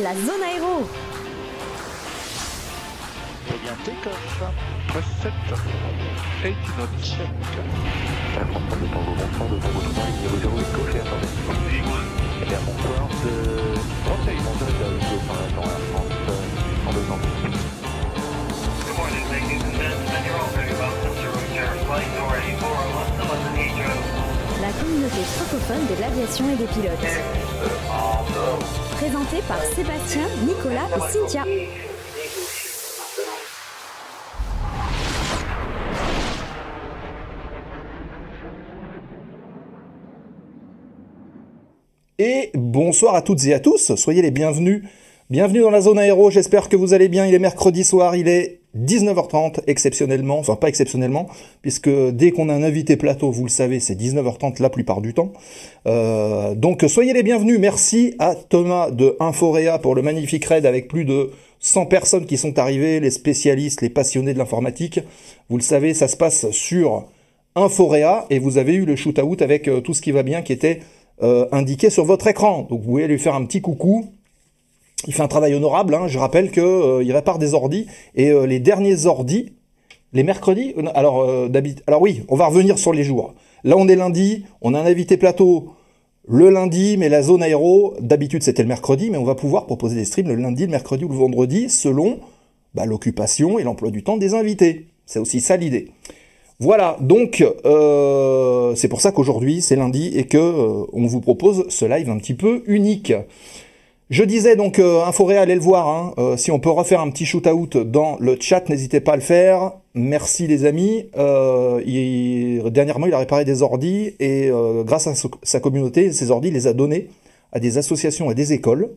la zone aéro. Eh bien, take-off. Press 7. 8 knots check. La France de Tango, bonsoir de Tango 3, il y a 0 écho, et attendez. Eh bien, bonsoir de... Oh, c'est bonsoir de Tango, par rapport à la France, en deux ans. Good morning, ladies and gentlemen. You're all very welcome to return flight number 8401 to London Heathrow. La communauté francophone de l'aviation et des pilotes. Présentée par Sébastien, Nicolas et Cynthia. Et bonsoir à toutes et à tous, soyez les bienvenus. Bienvenue dans la zone aéro, j'espère que vous allez bien. Il est mercredi soir, il est 19h30 exceptionnellement, enfin pas exceptionnellement, puisque dès qu'on a un invité plateau, vous le savez, c'est 19h30 la plupart du temps. Donc soyez les bienvenus, merci à Thomas de Inforéa pour le magnifique raid avec plus de 100 personnes qui sont arrivées, les spécialistes, les passionnés de l'informatique. Vous le savez, ça se passe sur Inforéa et vous avez eu le shoot-out avec tout ce qui va bien qui était indiqué sur votre écran. Donc vous pouvez lui faire un petit coucou. Il fait un travail honorable, hein. Je rappelle qu'il répare des ordis, et les derniers ordis, les mercredis, alors oui, on va revenir sur les jours. Là on est lundi, on a un invité plateau le lundi, mais la zone aéro, d'habitude c'était le mercredi, mais on va pouvoir proposer des streams le lundi, le mercredi ou le vendredi, selon l'occupation et l'emploi du temps des invités. C'est aussi ça l'idée. Voilà, donc c'est pour ça qu'aujourd'hui c'est lundi et que on vous propose ce live un petit peu unique. Je disais donc, Inforéa, allez le voir, hein, si on peut refaire un petit shoot-out dans le chat, n'hésitez pas à le faire. Merci les amis. Dernièrement, il a réparé des ordis et grâce à sa communauté, ces ordis, il les a donnés à des associations et des écoles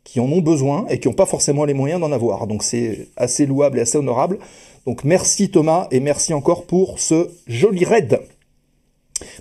qui en ont besoin et qui n'ont pas forcément les moyens d'en avoir. Donc c'est assez louable et assez honorable. Donc merci Thomas et merci encore pour ce joli raid.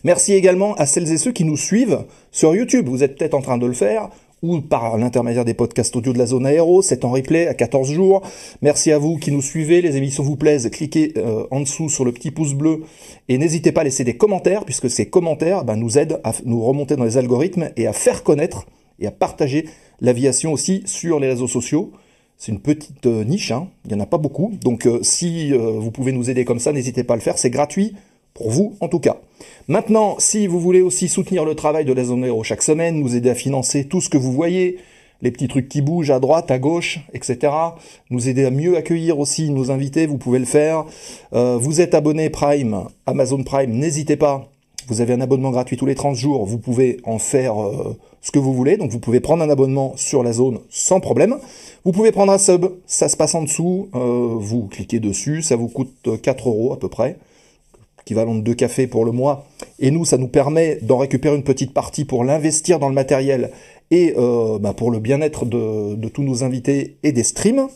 Merci également à celles et ceux qui nous suivent sur YouTube. Vous êtes peut-être en train de le faire, ou par l'intermédiaire des podcasts audio de la zone aéro, c'est en replay à 14 jours. Merci à vous qui nous suivez, les émissions vous plaisent, cliquez en dessous sur le petit pouce bleu et n'hésitez pas à laisser des commentaires, puisque ces commentaires nous aident à nous remonter dans les algorithmes et à faire connaître et à partager l'aviation aussi sur les réseaux sociaux. C'est une petite niche, hein. Il n'y en a pas beaucoup, donc si vous pouvez nous aider comme ça, n'hésitez pas à le faire, c'est gratuit. Pour vous, en tout cas. Maintenant, si vous voulez aussi soutenir le travail de la zone aéro chaque semaine, nous aider à financer tout ce que vous voyez, les petits trucs qui bougent à droite, à gauche, etc., nous aider à mieux accueillir aussi nos invités, vous pouvez le faire. Vous êtes abonné Prime, Amazon Prime, n'hésitez pas. Vous avez un abonnement gratuit tous les 30 jours, vous pouvez en faire ce que vous voulez. Donc vous pouvez prendre un abonnement sur la zone sans problème. Vous pouvez prendre un sub, ça se passe en dessous, vous cliquez dessus, ça vous coûte 4 € à peu près. Équivalent de 2 cafés pour le mois, et nous, ça nous permet d'en récupérer une petite partie pour l'investir dans le matériel et pour le bien-être de tous nos invités et des streams.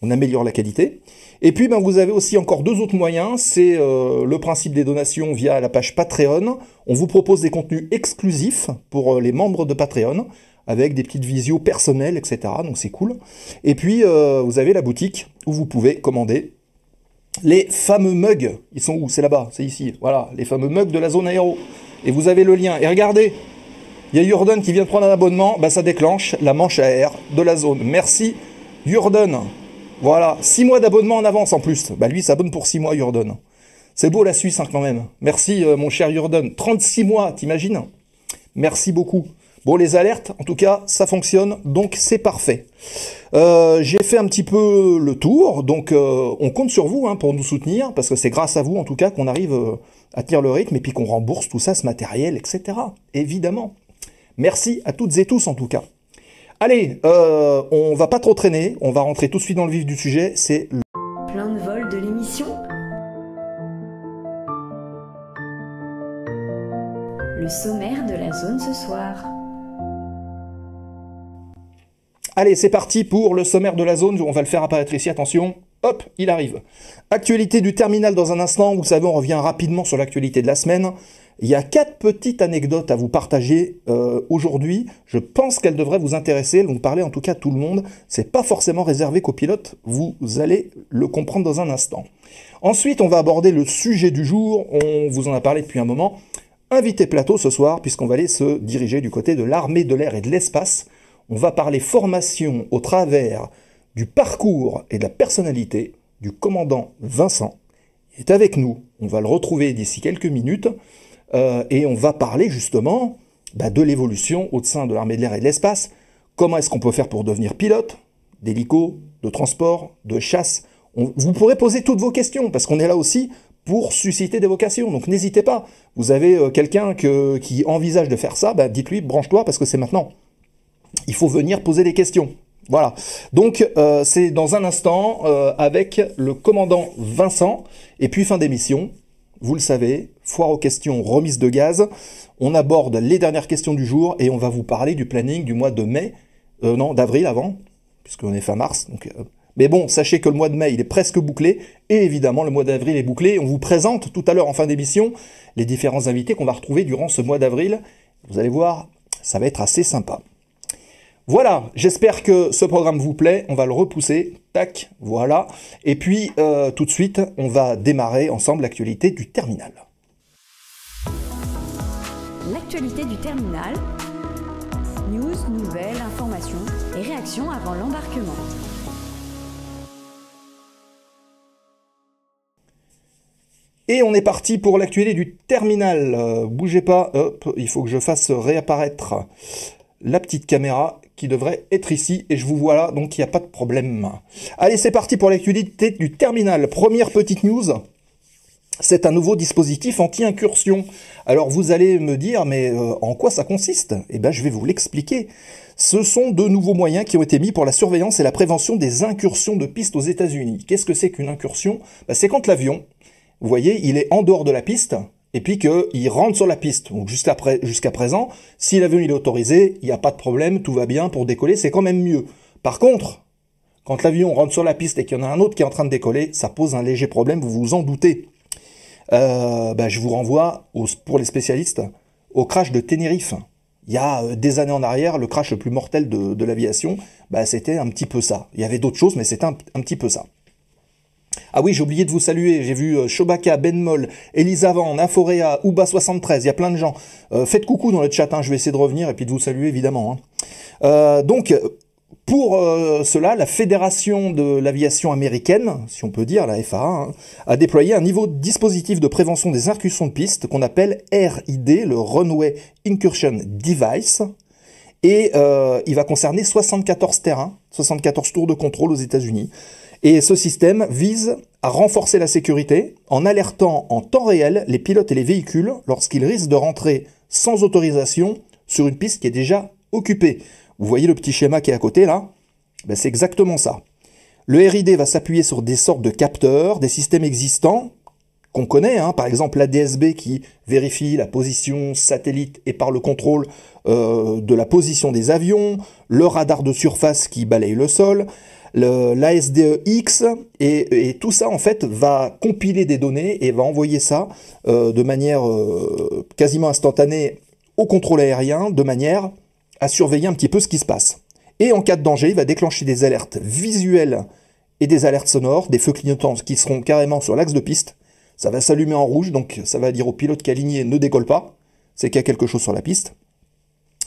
On améliore la qualité. Et puis, vous avez aussi encore 2 autres moyens, c'est le principe des donations via la page Patreon. On vous propose des contenus exclusifs pour les membres de Patreon, avec des petites visios personnelles, etc. Donc c'est cool. Et puis, vous avez la boutique où vous pouvez commander les fameux mugs. Ils sont où? C'est là-bas, c'est ici. Voilà, les fameux mugs de la zone aéro. Et vous avez le lien. Et regardez, il y a Jurden qui vient de prendre un abonnement. Ça déclenche la manche à air de la zone. Merci Jurden. Voilà, 6 mois d'abonnement en avance en plus. Lui, il s'abonne pour 6 mois, Jurden. C'est beau la Suisse, hein, quand même. Merci, mon cher Jurden. 36 mois, t'imagines? Merci beaucoup. Bon, les alertes, en tout cas, ça fonctionne, donc c'est parfait. J'ai fait un petit peu le tour, donc on compte sur vous pour nous soutenir, parce que c'est grâce à vous, en tout cas, qu'on arrive à tenir le rythme, et puis qu'on rembourse tout ça, ce matériel, etc. Évidemment. Merci à toutes et tous, en tout cas. Allez, on va pas trop traîner, on va rentrer tout de suite dans le vif du sujet, c'est... Plein de vol de l'émission. Le sommaire de la zone ce soir. Allez, c'est parti pour le sommaire de la zone. On va le faire apparaître ici, attention. Hop, il arrive. Actualité du terminal dans un instant. Vous savez, on revient rapidement sur l'actualité de la semaine. Il y a 4 petites anecdotes à vous partager aujourd'hui. Je pense qu'elles devraient vous intéresser. Elles vont parler en tout cas à tout le monde. C'est pas forcément réservé qu'aux pilotes. Vous allez le comprendre dans un instant. Ensuite, on va aborder le sujet du jour. On vous en a parlé depuis un moment. Invité plateau ce soir, puisqu'on va aller se diriger du côté de l'armée de l'air et de l'espace. On va parler formation au travers du parcours et de la personnalité du commandant Vincent. Il est avec nous, on va le retrouver d'ici quelques minutes, et on va parler justement de l'évolution au sein de l'armée de l'air et de l'espace. Comment est-ce qu'on peut faire pour devenir pilote d'hélico, de transport, de chasse? Vous pourrez poser toutes vos questions, parce qu'on est là aussi pour susciter des vocations. Donc n'hésitez pas. Vous avez quelqu'un qui envisage de faire ça, dites-lui, branche-toi, parce que c'est maintenant. Il faut venir poser des questions. Voilà. Donc c'est dans un instant avec le commandant Vincent. Et puis fin d'émission, vous le savez, foire aux questions, remise de gaz. On aborde les dernières questions du jour et on va vous parler du planning du mois de mai. Non, d'avril avant, puisqu'on est fin mars. Donc, mais bon, sachez que le mois de mai, il est presque bouclé. Et évidemment, le mois d'avril est bouclé. On vous présente tout à l'heure en fin d'émission les différents invités qu'on va retrouver durant ce mois d'avril. Vous allez voir, ça va être assez sympa. Voilà, j'espère que ce programme vous plaît. On va le repousser. Tac, voilà. Et puis, tout de suite, on va démarrer ensemble l'actualité du terminal. L'actualité du terminal. News, nouvelles, informations et réactions avant l'embarquement. Et on est parti pour l'actualité du terminal. Bougez pas, hop, il faut que je fasse réapparaître la petite caméra qui devrait être ici. Et je vous vois là, donc il n'y a pas de problème. Allez, c'est parti pour l'actualité du terminal. Première petite news. C'est un nouveau dispositif anti-incursion. Alors vous allez me dire, mais en quoi ça consiste? Eh bien je vais vous l'expliquer. Ce sont de nouveaux moyens qui ont été mis pour la surveillance et la prévention des incursions de piste aux États-Unis. Qu'est-ce que c'est qu'une incursion? C'est quand l'avion, vous voyez, il est en dehors de la piste, et puis qu'il rentre sur la piste. Donc jusqu'à présent, si l'avion il est autorisé, il n'y a pas de problème, tout va bien pour décoller, c'est quand même mieux. Par contre, quand l'avion rentre sur la piste et qu'il y en a un autre qui est en train de décoller, ça pose un léger problème, vous vous en doutez. Je vous renvoie, pour les spécialistes, au crash de Tenerife. Il y a des années en arrière, le crash le plus mortel de l'aviation, c'était un petit peu ça. Il y avait d'autres choses, mais c'était un petit peu ça. Ah oui, j'ai oublié de vous saluer, j'ai vu Chobaka, Benmol, Elisa Van, Aforea, Uba73, il y a plein de gens. Faites coucou dans le chat, je vais essayer de revenir et puis de vous saluer évidemment. Donc, pour cela, la Fédération de l'aviation américaine, si on peut dire, la FAA, a déployé un nouveau dispositif de prévention des incursions de piste qu'on appelle RID, le Runway Incursion Device. Et il va concerner 74 terrains, 74 tours de contrôle aux États-Unis. Et ce système vise à renforcer la sécurité en alertant en temps réel les pilotes et les véhicules lorsqu'ils risquent de rentrer sans autorisation sur une piste qui est déjà occupée. Vous voyez le petit schéma qui est à côté là? C'est exactement ça. Le RID va s'appuyer sur des sortes de capteurs, des systèmes existants qu'on connaît, par exemple l'ADS-B qui vérifie la position satellite et par le contrôle de la position des avions, le radar de surface qui balaye le sol, l'ASDE-X, et tout ça en fait va compiler des données et va envoyer ça de manière quasiment instantanée au contrôle aérien, de manière à surveiller un petit peu ce qui se passe. Et en cas de danger, il va déclencher des alertes visuelles et des alertes sonores, des feux clignotants qui seront carrément sur l'axe de piste. Ça va s'allumer en rouge, donc ça va dire au pilote qui est aligné ne décolle pas, c'est qu'il y a quelque chose sur la piste.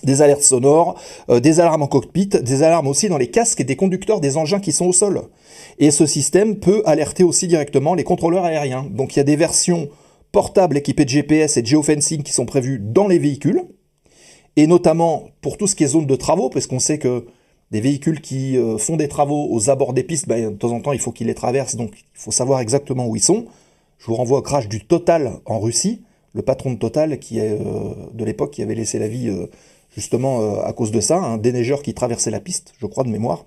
Des alertes sonores, des alarmes en cockpit, des alarmes aussi dans les casques et des conducteurs des engins qui sont au sol. Et ce système peut alerter aussi directement les contrôleurs aériens. Donc il y a des versions portables équipées de GPS et de geofencing qui sont prévues dans les véhicules, et notamment pour tout ce qui est zone de travaux, parce qu'on sait que des véhicules qui font des travaux aux abords des pistes, de temps en temps il faut qu'ils les traversent, donc il faut savoir exactement où ils sont. Je vous renvoie au crash du Total en Russie, le patron de Total qui est de l'époque qui avait laissé la vie justement à cause de ça, un déneigeur qui traversait la piste, je crois de mémoire.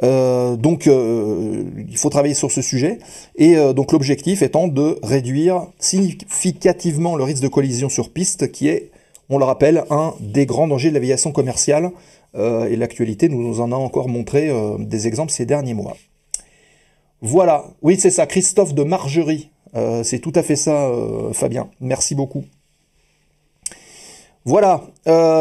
Donc il faut travailler sur ce sujet, et donc l'objectif étant de réduire significativement le risque de collision sur piste, qui est, on le rappelle, un des grands dangers de l'aviation commerciale, et l'actualité nous en a encore montré des exemples ces derniers mois. Voilà, oui c'est ça, Christophe de Margerie, c'est tout à fait ça Fabien, merci beaucoup. Voilà,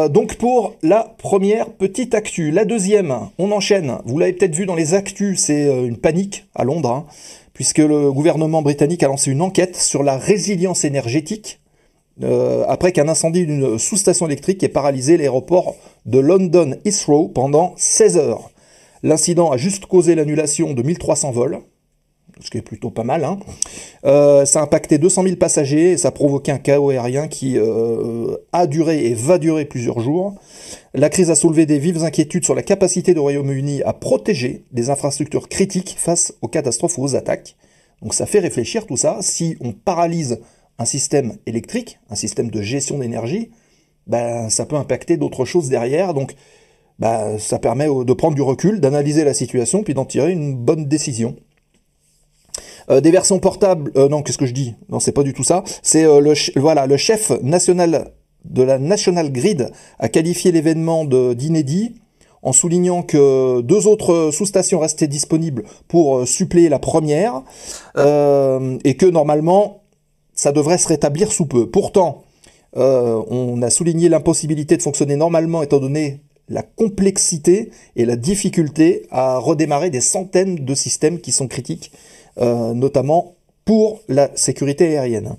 donc pour la première petite actu. La deuxième, on enchaîne. Vous l'avez peut-être vu dans les actus, c'est une panique à Londres, puisque le gouvernement britannique a lancé une enquête sur la résilience énergétique après qu'un incendie d'une sous-station électrique ait paralysé l'aéroport de London Heathrow pendant 16 heures. L'incident a juste causé l'annulation de 1300 vols, ce qui est plutôt pas mal. Hein. Ça a impacté 200 000 passagers et ça a provoqué un chaos aérien qui a duré et va durer plusieurs jours. La crise a soulevé des vives inquiétudes sur la capacité du Royaume-Uni à protéger des infrastructures critiques face aux catastrophes ou aux attaques. Donc ça fait réfléchir tout ça. Si on paralyse un système électrique, un système de gestion d'énergie, ben, ça peut impacter d'autres choses derrière. Donc ça permet de prendre du recul, d'analyser la situation, puis d'en tirer une bonne décision. Des versions portables, non, qu'est-ce que je dis? Non, c'est pas du tout ça. C'est le chef national de la National Grid a qualifié l'événement d'inédit en soulignant que 2 autres sous-stations restaient disponibles pour suppléer la première et que normalement ça devrait se rétablir sous peu. Pourtant, on a souligné l'impossibilité de fonctionner normalement étant donné la complexité et la difficulté à redémarrer des centaines de systèmes qui sont critiques, notamment pour la sécurité aérienne.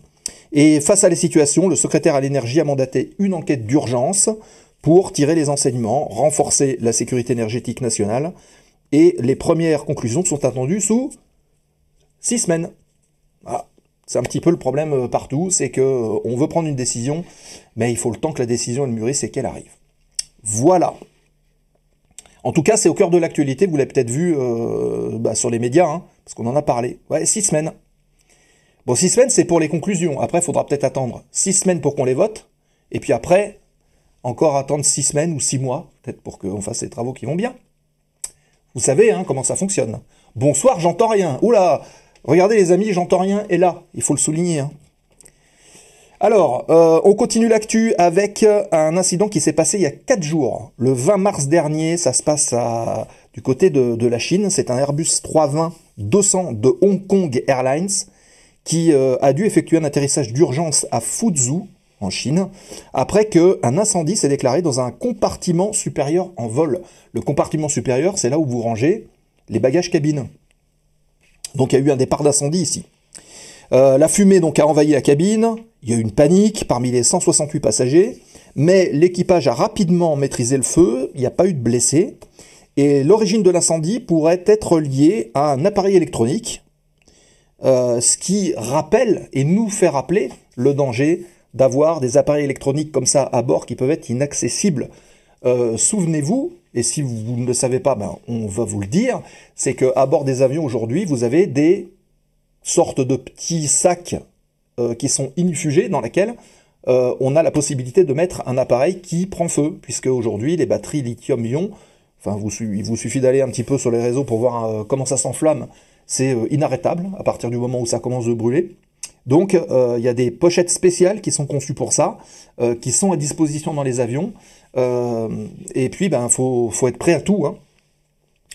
Et face à la situation, le secrétaire à l'énergie a mandaté une enquête d'urgence pour tirer les enseignements, renforcer la sécurité énergétique nationale, et les premières conclusions sont attendues sous 6 semaines. Voilà. C'est un petit peu le problème partout, c'est qu'on veut prendre une décision, mais il faut le temps que la décision elle mûrisse et qu'elle arrive. Voilà. En tout cas, c'est au cœur de l'actualité, vous l'avez peut-être vu sur les médias, hein, parce qu'on en a parlé. Ouais, 6 semaines. Bon, 6 semaines, c'est pour les conclusions. Après, il faudra peut-être attendre 6 semaines pour qu'on les vote, et puis après, encore attendre 6 semaines ou 6 mois, peut-être pour qu'on fasse les travaux qui vont bien. Vous savez hein, comment ça fonctionne. Bonsoir, j'entends rien. Oula, regardez les amis, j'entends rien, et là, il faut le souligner. Hein. Alors, on continue l'actu avec un incident qui s'est passé il y a 4 jours. Le 20 mars dernier, ça se passe du côté de la Chine. C'est un Airbus 320-200 de Hong Kong Airlines qui a dû effectuer un atterrissage d'urgence à Fuzhou, en Chine, après qu'un incendie s'est déclaré dans un compartiment supérieur en vol. Le compartiment supérieur, c'est là où vous rangez les bagages cabine. Donc il y a eu un départ d'incendie ici. La fumée donc a envahi la cabine, il y a eu une panique parmi les 168 passagers, mais l'équipage a rapidement maîtrisé le feu, il n'y a pas eu de blessés, et l'origine de l'incendie pourrait être liée à un appareil électronique, ce qui rappelle et nous fait rappeler le danger d'avoir des appareils électroniques comme ça à bord qui peuvent être inaccessibles. Souvenez-vous, et si vous ne le savez pas, on va vous le dire, c'est qu'à bord des avions aujourd'hui, vous avez des sortes de petits sacs qui sont inifugés dans lesquels on a la possibilité de mettre un appareil qui prend feu, puisque aujourd'hui les batteries lithium-ion, enfin il vous suffit d'aller un petit peu sur les réseaux pour voir comment ça s'enflamme, c'est inarrêtable à partir du moment où ça commence de brûler. Donc il y a des pochettes spéciales qui sont conçues pour ça, qui sont à disposition dans les avions, et puis faut être prêt à tout, hein.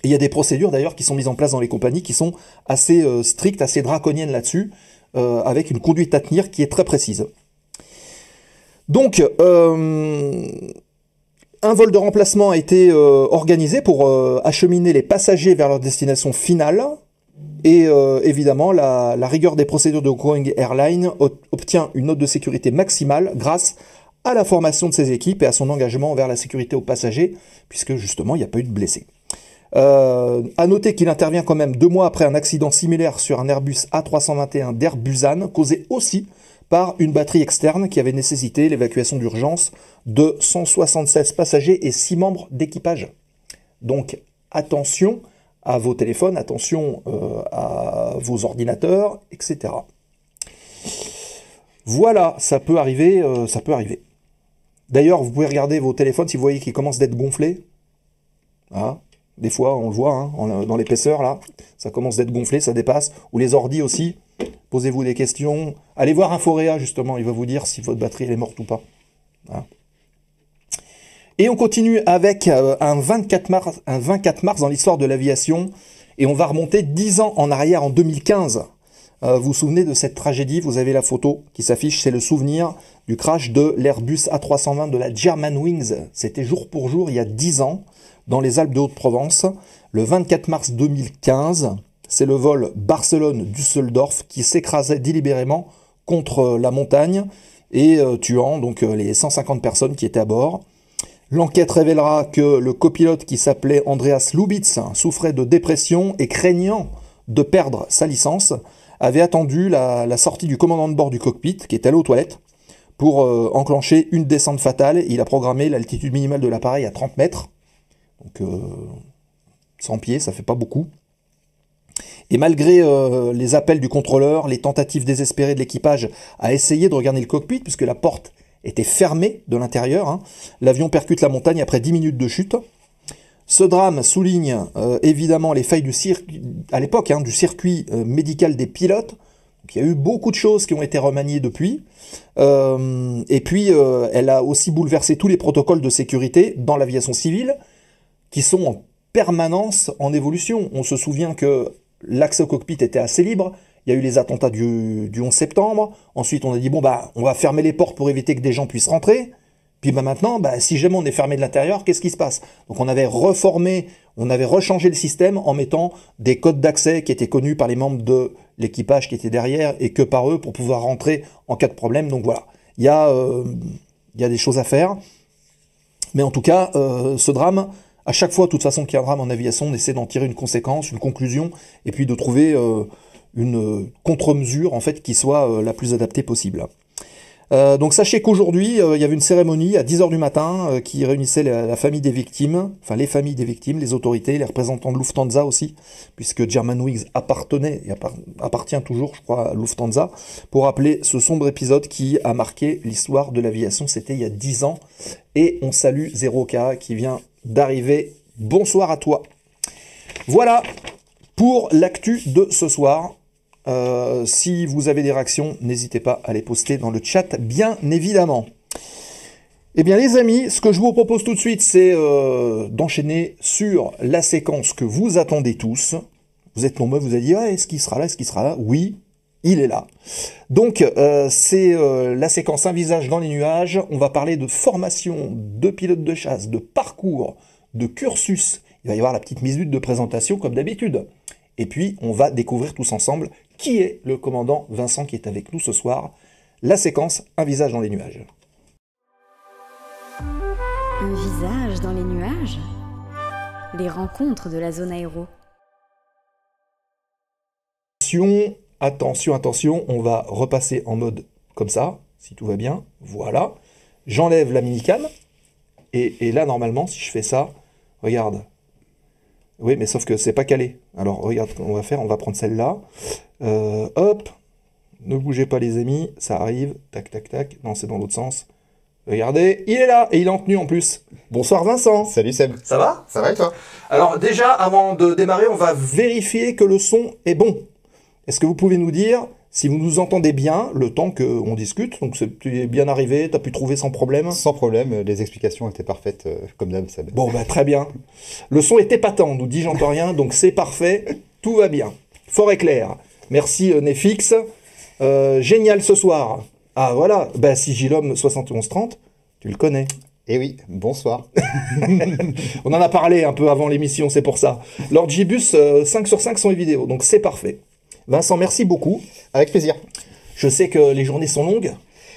Il y a des procédures d'ailleurs qui sont mises en place dans les compagnies qui sont assez strictes, assez draconiennes là-dessus, avec une conduite à tenir qui est très précise. Donc, un vol de remplacement a été organisé pour acheminer les passagers vers leur destination finale, et évidemment, la rigueur des procédures de Hong Kong Airlines obtient une note de sécurité maximale grâce à la formation de ses équipes et à son engagement vers la sécurité aux passagers, puisque justement, il n'y a pas eu de blessés. À noter qu'il intervient quand même 2 mois après un accident similaire sur un Airbus A321 d'Air Busan, causé aussi par une batterie externe qui avait nécessité l'évacuation d'urgence de 176 passagers et 6 membres d'équipage. Donc attention à vos téléphones, attention à vos ordinateurs, etc. Voilà, ça peut arriver, ça peut arriver. D'ailleurs, vous pouvez regarder vos téléphones si vous voyez qu'ils commencent d'être gonflés. Ah. Des fois, on le voit, hein, dans l'épaisseur, là, ça commence d'être gonflé, ça dépasse. Ou les ordis aussi, posez-vous des questions. Allez voir Inforéa, justement, il va vous dire si votre batterie elle est morte ou pas. Voilà. Et on continue avec un 24 mars dans l'histoire de l'aviation, et on va remonter 10 ans en arrière, en 2015. Vous vous souvenez de cette tragédie, vous avez la photo qui s'affiche, c'est le souvenir du crash de l'Airbus A320 de la Germanwings. C'était jour pour jour, il y a 10 ans. Dans les Alpes de Haute-Provence, le 24 mars 2015, c'est le vol Barcelone-Düsseldorf qui s'écrasait délibérément contre la montagne et tuant donc les 150 personnes qui étaient à bord. L'enquête révélera que le copilote qui s'appelait Andreas Lubitz souffrait de dépression et craignant de perdre sa licence, avait attendu la sortie du commandant de bord du cockpit, qui est allé aux toilettes, pour enclencher une descente fatale. Il a programmé l'altitude minimale de l'appareil à 30 mètres, donc 100 pieds, ça fait pas beaucoup. Et malgré les appels du contrôleur, les tentatives désespérées de l'équipage à essayer de regarder le cockpit, puisque la porte était fermée de l'intérieur, hein, l'avion percute la montagne après 10 minutes de chute. Ce drame souligne évidemment les failles à l'époque du circuit médical des pilotes. Donc, il y a eu beaucoup de choses qui ont été remaniées depuis. Et puis, elle a aussi bouleversé tous les protocoles de sécurité dans l'aviation civile, qui sont en permanence en évolution. On se souvient que l'accès au cockpit était assez libre. Il y a eu les attentats du 11 septembre. Ensuite, on a dit, bon, on va fermer les portes pour éviter que des gens puissent rentrer. Puis maintenant, si jamais on est fermé de l'intérieur, qu'est-ce qui se passe? Donc on avait reformé, on avait rechangé le système en mettant des codes d'accès qui étaient connus par les membres de l'équipage qui étaient derrière et que par eux pour pouvoir rentrer en cas de problème. Donc voilà, il y a des choses à faire. Mais en tout cas, ce drame, à chaque fois, de toute façon qu'il y a un drame en aviation, on essaie d'en tirer une conséquence, une conclusion, et puis de trouver une contre-mesure en fait qui soit la plus adaptée possible. Donc sachez qu'aujourd'hui, il y avait une cérémonie à 10h du matin qui réunissait la famille des victimes, enfin les familles des victimes, les autorités, les représentants de Lufthansa aussi, puisque Germanwings appartient toujours, je crois, à Lufthansa, pour rappeler ce sombre épisode qui a marqué l'histoire de l'aviation. C'était il y a 10 ans. Et on salue 0K qui vient d'arriver. Bonsoir à toi. Voilà pour l'actu de ce soir. Si vous avez des réactions, n'hésitez pas à les poster dans le chat, bien évidemment. Eh bien les amis, ce que je vous propose tout de suite, c'est d'enchaîner sur la séquence que vous attendez tous. Vous êtes nombreux, vous avez dit, est-ce qu'il sera là, est-ce qu'il sera là? Oui, il est là. Donc c'est la séquence Un visage dans les nuages. On va parler de formation, de pilote de chasse, de parcours, de cursus. Il va y avoir la petite minute de présentation comme d'habitude. Et puis, on va découvrir tous ensemble qui est le commandant Vincent qui est avec nous ce soir. La séquence Un visage dans les nuages. Un visage dans les nuages? Les rencontres de la zone aéro. Attention, on va repasser en mode comme ça, si tout va bien. Voilà. J'enlève la minicam. Et là, normalement, si je fais ça, regarde. Oui, mais sauf que c'est pas calé. Alors, regarde ce qu'on va faire. On va prendre celle-là. Hop. Ne bougez pas, les amis. Ça arrive. Tac, tac, tac. Non, c'est dans l'autre sens. Regardez, il est là. Et il est en tenue en plus. Bonsoir, Vincent. Salut, Seb. Ça va? Ça va et toi? Alors, déjà, avant de démarrer, on va vérifier que le son est bon. Est-ce que vous pouvez nous dire si vous nous entendez bien le temps qu'on discute? Donc, tu es bien arrivé, tu as pu trouver sans problème? Sans problème, les explications étaient parfaites, comme d'hab, Seb. Bon, très bien. Le son est épatant, nous dit J'entends rien, donc c'est parfait, tout va bien. Fort et clair. Merci Nefix. Génial ce soir. Ah voilà, Sigilum 7130, tu le connais. Eh oui, bonsoir. On en a parlé un peu avant l'émission, c'est pour ça. Lord Gibus, 5 sur 5 sont les vidéos, donc c'est parfait. Vincent, merci beaucoup. Avec plaisir. Je sais que les journées sont longues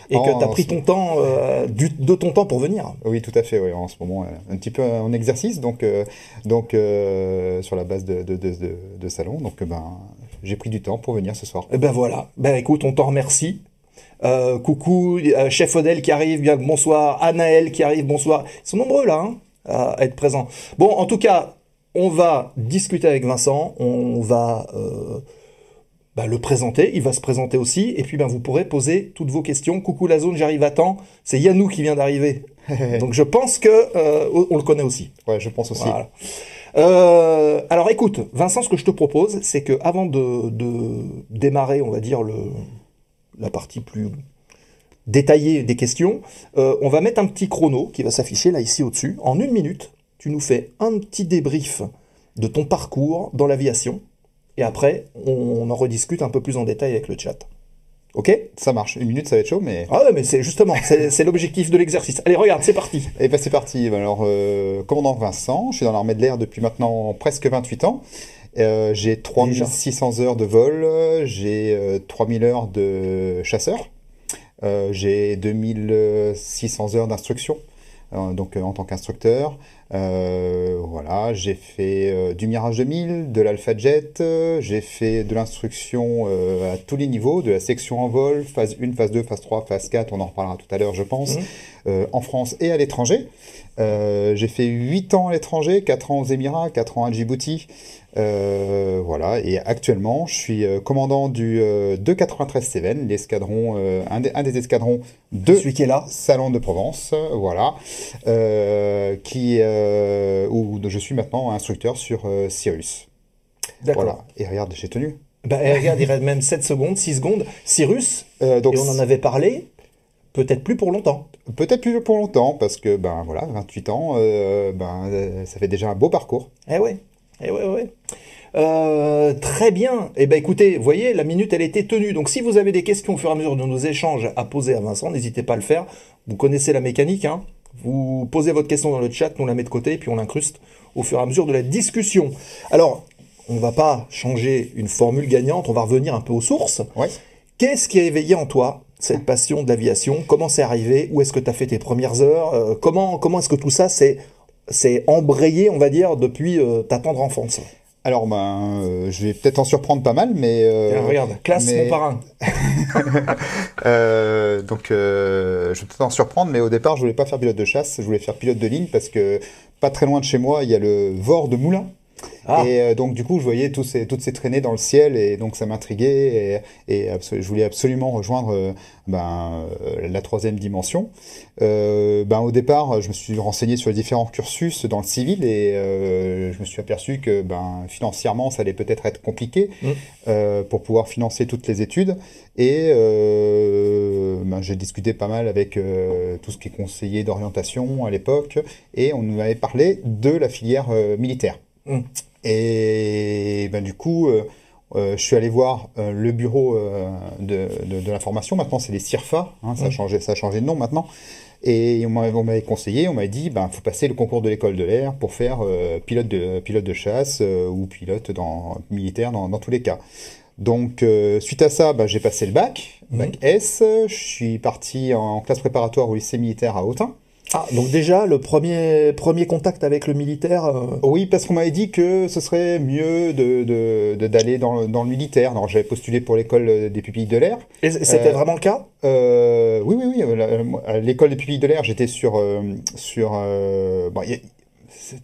et que tu as pris ton temps, de ton temps pour venir. Oui, tout à fait. Oui. En ce moment, un petit peu en exercice, donc sur la base de salon. Donc, j'ai pris du temps pour venir ce soir. Et voilà. Écoute, on t'en remercie. Coucou, Chef Odel qui arrive, bien bonsoir. Anaël qui arrive, bonsoir. Ils sont nombreux là à être présents. Bon, en tout cas, on va discuter avec Vincent. On va le présenter, il va se présenter aussi, et puis vous pourrez poser toutes vos questions. Coucou la zone, j'arrive à temps. C'est Yannou qui vient d'arriver. Donc je pense que on le connaît aussi. Ouais, je pense aussi. Voilà. Alors écoute, Vincent, ce que je te propose, c'est que avant de démarrer, on va dire la partie plus détaillée des questions, on va mettre un petit chrono qui va s'afficher là ici au-dessus. En 1 minute, tu nous fais un petit débrief de ton parcours dans l'aviation. Et après, on en rediscute un peu plus en détail avec le chat. Ok? Ça marche. 1 minute, ça va être chaud, mais... Ah ouais, mais c'est justement, c'est l'objectif de l'exercice. Allez, regarde, c'est parti. Et c'est parti. Alors, commandant Vincent, je suis dans l'armée de l'air depuis maintenant presque 28 ans. J'ai 3600 heures de vol, j'ai 3000 heures de chasseur. J'ai 2600 heures d'instruction. Donc en tant qu'instructeur, voilà, j'ai fait du Mirage 2000, de l'Alpha Jet, j'ai fait de l'instruction à tous les niveaux, de la section en vol, phase 1, phase 2, phase 3, phase 4, on en reparlera tout à l'heure je pense, en France et à l'étranger. J'ai fait 8 ans à l'étranger, 4 ans aux Émirats, 4 ans à Djibouti, voilà, et actuellement je suis commandant du 293 Cévennes, l'escadron, un des escadrons de Celui qui est là. Salon de Provence, voilà, où je suis maintenant instructeur sur Cyrus. D'accord. Voilà, et regarde, j'ai tenu. Bah, regarde, il reste même 7 secondes, 6 secondes. Cyrus, Donc, et on en avait parlé, peut-être plus pour longtemps. peut-être plus pour longtemps, parce que, ben voilà, 28 ans, ça fait déjà un beau parcours. Eh ouais, eh ouais, ouais. Très bien. Eh ben écoutez, vous voyez, la minute elle était tenue. Donc si vous avez des questions au fur et à mesure de nos échanges à poser à Vincent, n'hésitez pas à le faire. Vous connaissez la mécanique, hein. Vous posez votre question dans le chat, nous on la met de côté et puis on l'incruste au fur et à mesure de la discussion. Alors, on va pas changer une formule gagnante, on va revenir un peu aux sources. Ouais. Qu'est-ce qui a éveillé en toi cette passion de l'aviation? Comment c'est arrivé? Où est-ce que tu as fait tes premières heures? Comment est-ce que tout ça s'est embrayé, on va dire, depuis ta tendre enfance? Alors, je vais peut-être en surprendre pas mal, mais... Tiens, regarde, classe mais- mon parrain. Donc, je vais peut-être en surprendre, mais au départ, je voulais pas faire pilote de chasse, je voulais faire pilote de ligne, parce que pas très loin de chez moi, il y a le VOR de Moulins. Ah. Et donc, du coup, je voyais toutes ces traînées dans le ciel, et donc ça m'intriguait, je voulais absolument rejoindre la troisième dimension. Au départ, je me suis renseigné sur les différents cursus dans le civil, et je me suis aperçu que financièrement, ça allait peut-être être compliqué pour pouvoir financer toutes les études. Et j'ai discuté pas mal avec tout ce qui est conseiller d'orientation à l'époque, et on nous avait parlé de la filière militaire. Et du coup, je suis allé voir le bureau de l'information. Maintenant, c'est les CIRFA, hein, ça a changé de nom maintenant. Et on m'avait conseillé, on m'avait dit, faut passer le concours de l'école de l'air pour faire pilote de chasse ou pilote militaire dans tous les cas. Donc, suite à ça, j'ai passé le bac S. Je suis parti en classe préparatoire au lycée militaire à Autun. Ah, donc déjà, le premier contact avec le militaire... Oui, parce qu'on m'avait dit que ce serait mieux d'aller dans le militaire. Alors, j'avais postulé pour l'école des pupilles de l'air. Et c'était vraiment le cas? Oui. À l'école des pupilles de l'air, j'étais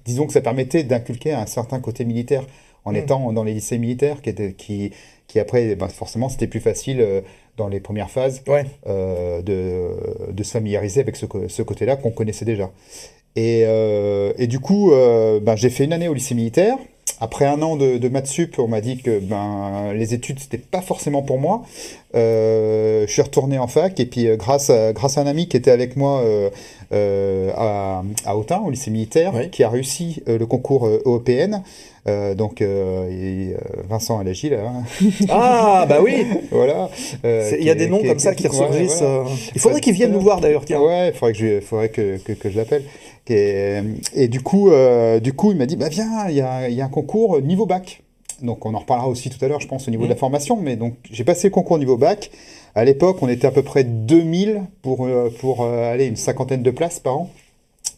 disons que ça permettait d'inculquer un certain côté militaire en étant dans les lycées militaires qui après, forcément, c'était plus facile dans les premières phases de se familiariser avec ce côté-là qu'on connaissait déjà. Et du coup, j'ai fait une année au lycée militaire. Après un an de maths sup, on m'a dit que les études, c'était pas forcément pour moi. Je suis retourné en fac, et puis grâce à un ami qui était avec moi à Autun, au lycée militaire, qui a réussi le concours OEPN. Vincent Alagi, là. Hein. Ah, bah oui. Voilà. Il y a des noms comme ça qui ressurgissent. Voilà. Il faudrait qu'ils viennent nous voir d'ailleurs, tiens. Ouais, il faudrait que je l'appelle. Et du coup, il m'a dit, viens, il y a un concours niveau bac. Donc on en reparlera aussi tout à l'heure, je pense, au niveau de la formation. Mais donc j'ai passé le concours niveau bac. À l'époque, on était à peu près 2000 pour aller une cinquantaine de places par an.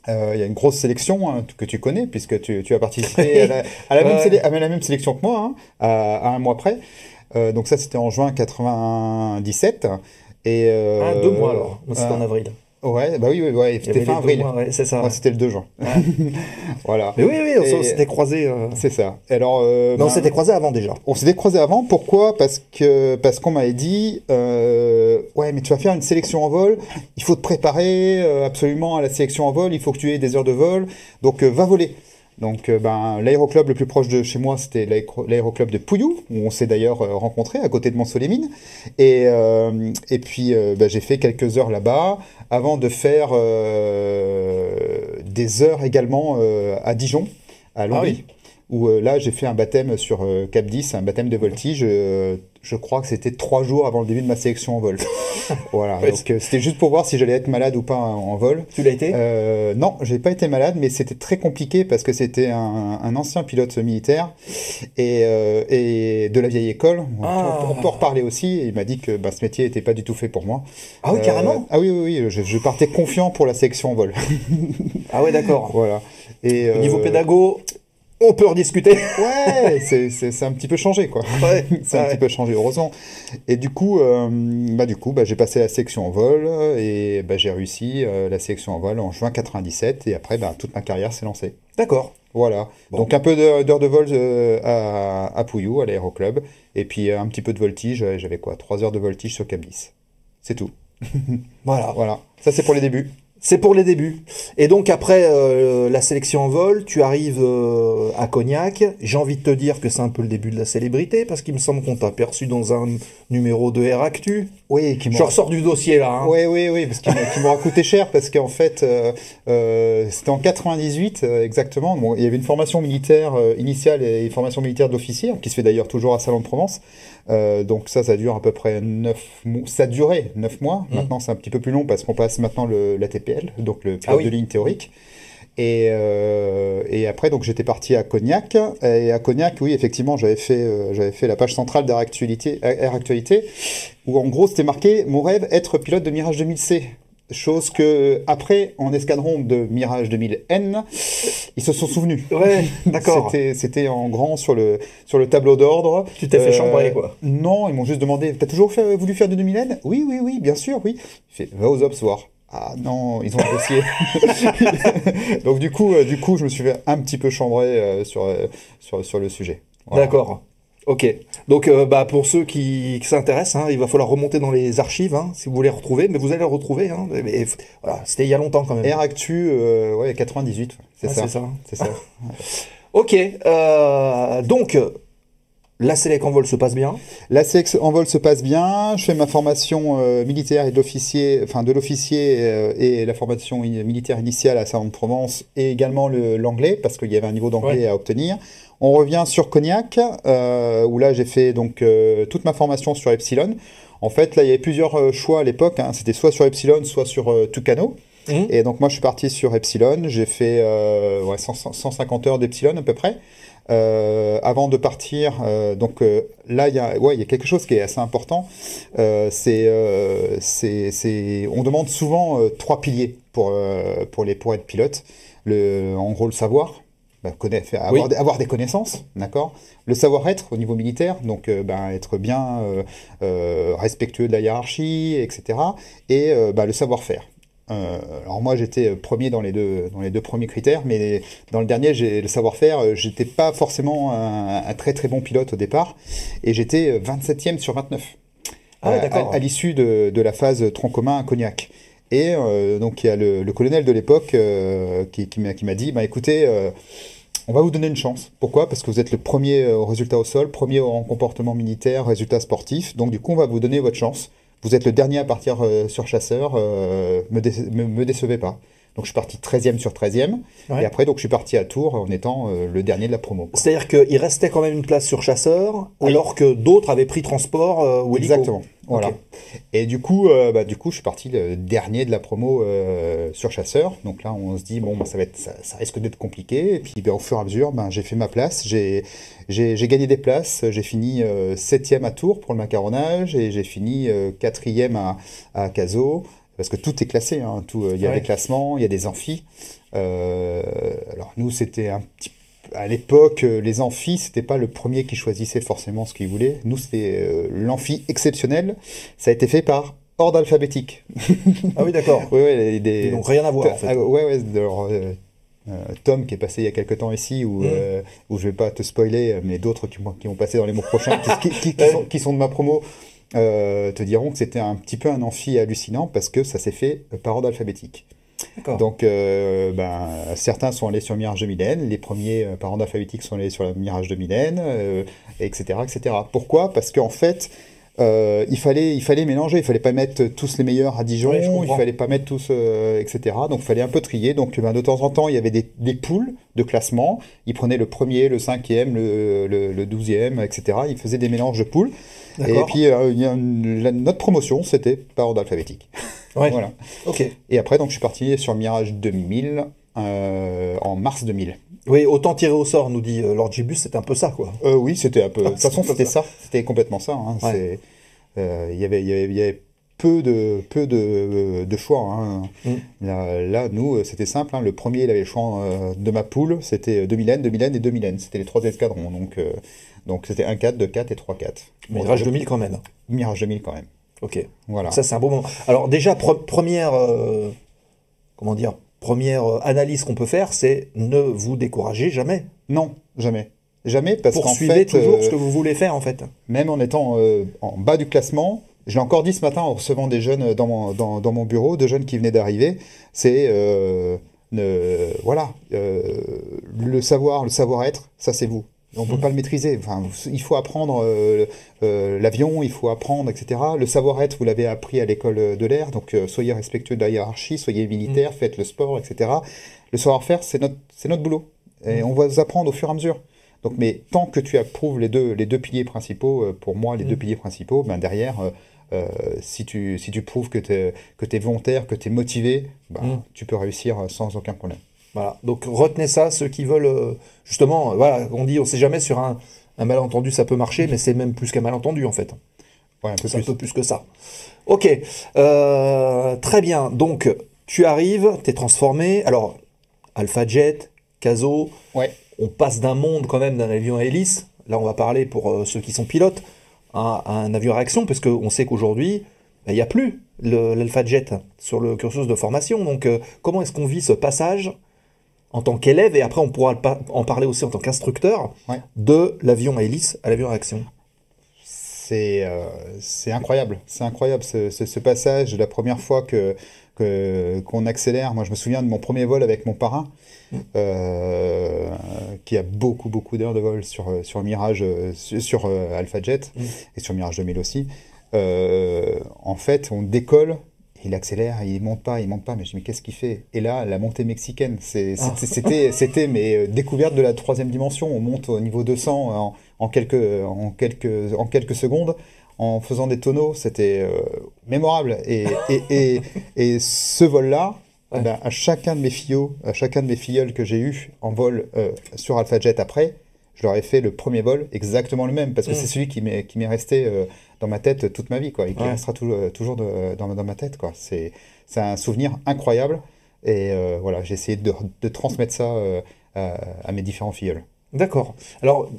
Il y a une grosse sélection que tu connais, puisque tu as participé à la même sélection que moi, à un mois près. Donc ça, c'était en juin 97. Et, 2 mois alors, c'était en avril. Ouais, c'était fin avril. C'est ça. Ouais, c'était le 2 juin. Voilà. Mais oui, on s'était croisés. C'est ça. Alors, on s'était croisés avant déjà. On s'était croisés avant. Pourquoi? Parce qu'on m'avait dit, mais tu vas faire une sélection en vol. Il faut te préparer absolument à la sélection en vol. Il faut que tu aies des heures de vol. Donc, va voler. Donc, l'aéroclub le plus proche de chez moi, c'était l'aéroclub de Pouillou, où on s'est d'ailleurs rencontrés, à côté de Mont-Solémine. Et puis, j'ai fait quelques heures là-bas, avant de faire des heures également à Dijon, à Longwy, où là j'ai fait un baptême sur Cap 10, un baptême de voltige. Je crois que c'était 3 jours avant le début de ma sélection en vol. Voilà, Ouais, donc c'était juste pour voir si j'allais être malade ou pas en vol. Tu l'as été? Non, j'ai pas été malade, mais c'était très compliqué parce que c'était un ancien pilote militaire et de la vieille école. On peut en reparler aussi. Et il m'a dit que ce métier n'était pas du tout fait pour moi. Ah oui, carrément? Ah oui, je partais confiant pour la sélection en vol. Ah ouais, d'accord. Voilà. Et, Au niveau pédago, on peut rediscuter. Ouais, c'est un petit peu changé, quoi. Ouais, C'est un petit peu changé, heureusement. Et du coup, j'ai passé la sélection en vol et j'ai réussi la sélection en vol en juin 97. Et après, toute ma carrière s'est lancée. D'accord. Voilà. Bon. Donc un peu d'heures de vol à Pouillou, à l'aéroclub. Et puis un petit peu de voltige. J'avais quoi? 3 heures de voltige sur Cap 10. C'est tout. Voilà. Voilà. Ça, c'est pour les débuts. C'est pour les débuts. Et donc après la sélection en vol, tu arrives à Cognac. J'ai envie de te dire que c'est un peu le début de la célébrité, parce qu'il me semble qu'on t'a aperçu dans un numéro de Air Actu. Oui, Je ressors du dossier là. Hein. Oui, parce qu'il m'aura coûté cher, parce qu'en fait, c'était en 98 exactement. Bon, il y avait une formation militaire initiale et une formation militaire d'officier, qui se fait d'ailleurs toujours à Salon-de-Provence. Donc ça dure à peu près 9 mois. Ça durait 9 mois. Maintenant, c'est un petit peu plus long parce qu'on passe maintenant la TPL, donc le pilote de ligne théorique. Et après, donc j'étais parti à Cognac. Et à Cognac, oui, effectivement, j'avais fait la page centrale d'Air Actualité, où en gros, c'était marqué mon rêve, être pilote de Mirage 2000C. Chose que, après, en escadron de Mirage 2000N, ils se sont souvenus. Ouais, d'accord. C'était en grand sur le tableau d'ordre. Tu t'es fait chambrer, quoi. Non, ils m'ont juste demandé, t'as toujours voulu faire de 2000N? Oui, bien sûr, oui. J'ai fait, va aux Ops voir. Ah non, ils ont un dossier. Donc du coup, je me suis fait un petit peu chambrer sur le sujet. Voilà. D'accord. Ok. Donc, pour ceux qui s'intéressent, hein, il va falloir remonter dans les archives, hein, si vous voulez retrouver, mais vous allez le retrouver. Hein, mais, voilà, c'était il y a longtemps quand même. Air Actu, 98, c'est ça. C'est ça. Ok. Donc, la sélection en vol se passe bien. La sélection en vol se passe bien. Je fais ma formation militaire et de l'officier et la formation militaire initiale à Salon-de-Provence et également l'anglais, parce qu'il y avait un niveau d'anglais à obtenir. On revient sur Cognac, où là j'ai fait donc toute ma formation sur Epsilon. En fait, là il y avait plusieurs choix à l'époque. Hein. C'était soit sur Epsilon, soit sur Tucano. Et donc moi je suis parti sur Epsilon. J'ai fait 150 heures d'Epsilon à peu près. Avant de partir, là il y a quelque chose qui est assez important. On demande souvent 3 piliers pour être pilote. En gros, le savoir. Avoir des connaissances, d'accord. Le savoir-être au niveau militaire, donc être bien respectueux de la hiérarchie, etc. Et le savoir-faire. Alors moi j'étais premier dans les deux premiers critères, mais dans le dernier, le savoir-faire, j'étais pas forcément un très très bon pilote au départ, et j'étais 27e sur 29 à l'issue de la phase tronc commun à Cognac. Et donc il y a le colonel de l'époque qui m'a dit, écoutez, on va vous donner une chance. Pourquoi? Parce que vous êtes le premier au résultat au sol, premier en comportement militaire, résultat sportif. Donc du coup, on va vous donner votre chance. Vous êtes le dernier à partir sur chasseur. Me décevez pas. Donc je suis parti 13e sur 13e. Ouais. Et après, donc je suis parti à Tours en étant le dernier de la promo. C'est-à-dire qu'il restait quand même une place sur chasseur, alors que d'autres avaient pris transport ou hélico. Exactement. Voilà. Okay. Et du coup, je suis parti le dernier de la promo sur chasseur. Donc là, on se dit ça risque d'être compliqué. Et puis au fur et à mesure, j'ai fait ma place. J'ai gagné des places. J'ai fini 7e à Tours pour le macaronnage et j'ai fini 4e à Cazaux. Parce que tout est classé, hein, il y a des classements, il y a des amphis. Alors nous, c'était à l'époque, les amphis, c'était pas le premier qui choisissait forcément ce qu'il voulait. Nous, c'était l'amphi exceptionnel. Ça a été fait par ordre alphabétique. Ah oui, d'accord. Oui, ils n'ont rien à voir, en fait. Tom, qui est passé il y a quelques temps ici, où je vais pas te spoiler, mais d'autres qui vont passer dans les mots prochains, qui sont de ma promo, te diront que c'était un petit peu un amphi hallucinant parce que ça s'est fait par ordre alphabétique. D'accord. Donc, certains sont allés sur Mirage 2000N, les premiers par ordre alphabétique sont allés sur la Mirage 2000N, etc., etc. Pourquoi? Parce qu'en fait, il fallait mélanger, il fallait pas mettre tous les meilleurs à Dijon, Oui, je comprends. il fallait pas mettre tous, etc. Donc il fallait un peu trier. Donc de temps en temps, il y avait des poules de classement. Ils prenaient le premier, le cinquième, le 12e, etc. Ils faisaient des mélanges de poules. Et D'accord. puis notre promotion, c'était par ordre alphabétique. Ouais. Voilà. Ok. Et après, donc je suis parti sur Mirage 2000 en mars 2000. Oui, autant tirer au sort, nous dit Lord Gibus, c'est un peu ça, quoi. Oui, c'était un peu. De toute c'est façon, un peu c'était ça. ça. C'était complètement ça. Hein. Ouais. Il y avait peu de choix. Hein. Là, nous, c'était simple. Hein. Le premier, il avait le choix de ma poule. C'était 2000N, 2000N et 2000N. C'était les 3 escadrons. Donc c'était 1-4, 2-4 et 3-4. Mirage 2000 quand même. Mirage 2000 quand même. Ok. Voilà. Ça, c'est un beau moment. Alors, déjà, première analyse qu'on peut faire, c'est ne vous découragez jamais. Non, jamais. Jamais, parce qu'en Poursuivez fait, toujours ce que vous voulez faire, en fait. même en étant en bas du classement, je l'ai encore dit ce matin en recevant des jeunes dans mon bureau, deux jeunes qui venaient d'arriver, c'est le savoir-être, ça c'est vous. On ne peut pas le maîtriser. Enfin, il faut apprendre l'avion, il faut apprendre, etc. Le savoir-être, vous l'avez appris à l'école de l'air, donc soyez respectueux de la hiérarchie, soyez militaire, faites le sport, etc. Le savoir-faire, c'est notre boulot. Et on va vous apprendre au fur et à mesure. Donc, mais tant que tu approuves les deux piliers principaux, pour moi, les deux piliers principaux, ben derrière, si tu prouves que tu es volontaire, que tu es motivé, tu peux réussir sans aucun problème. Voilà. Donc, retenez ça, ceux qui veulent, justement, voilà, on dit, on sait jamais sur un malentendu, ça peut marcher, mais c'est même plus qu'un malentendu, en fait. Ouais, un peu C'est un plus. peu plus que ça. Ok. Très bien. Donc, tu arrives, tu es transformé. Alors, Alpha Jet, Caso, Ouais. on passe d'un monde quand même d'un avion à hélice. Là, on va parler pour ceux qui sont pilotes, à un avion à réaction, parce qu'on sait qu'aujourd'hui, il n'y a plus l'Alpha Jet sur le cursus de formation. Donc, comment est-ce qu'on vit ce passage en tant qu'élève, et après on pourra en parler aussi en tant qu'instructeur, Ouais. de l'avion à hélice à l'avion à réaction? C'est incroyable. C'est incroyable ce passage. La première fois qu'on accélère, moi je me souviens de mon premier vol avec mon parrain, qui a beaucoup d'heures de vol sur Mirage, sur Alpha Jet, et sur Mirage 2000 aussi. En fait, on décolle, il accélère, il monte pas, mais je dis mais qu'est-ce qu'il fait? Et là, la montée mexicaine, c'était mes découvertes de la 3e dimension. On monte au niveau 200 en quelques secondes, en faisant des tonneaux, c'était mémorable. Et ce vol-là, Ouais. ben, à chacun de mes filleuls que j'ai eu en vol sur Alpha Jet après, je leur ai fait le premier vol exactement le même, parce que c'est celui qui m'est resté dans ma tête toute ma vie, quoi, et qui restera toujours dans ma tête, quoi. C'est un souvenir incroyable, et voilà, j'ai essayé de transmettre ça à mes différents filleuls. D'accord. Alors,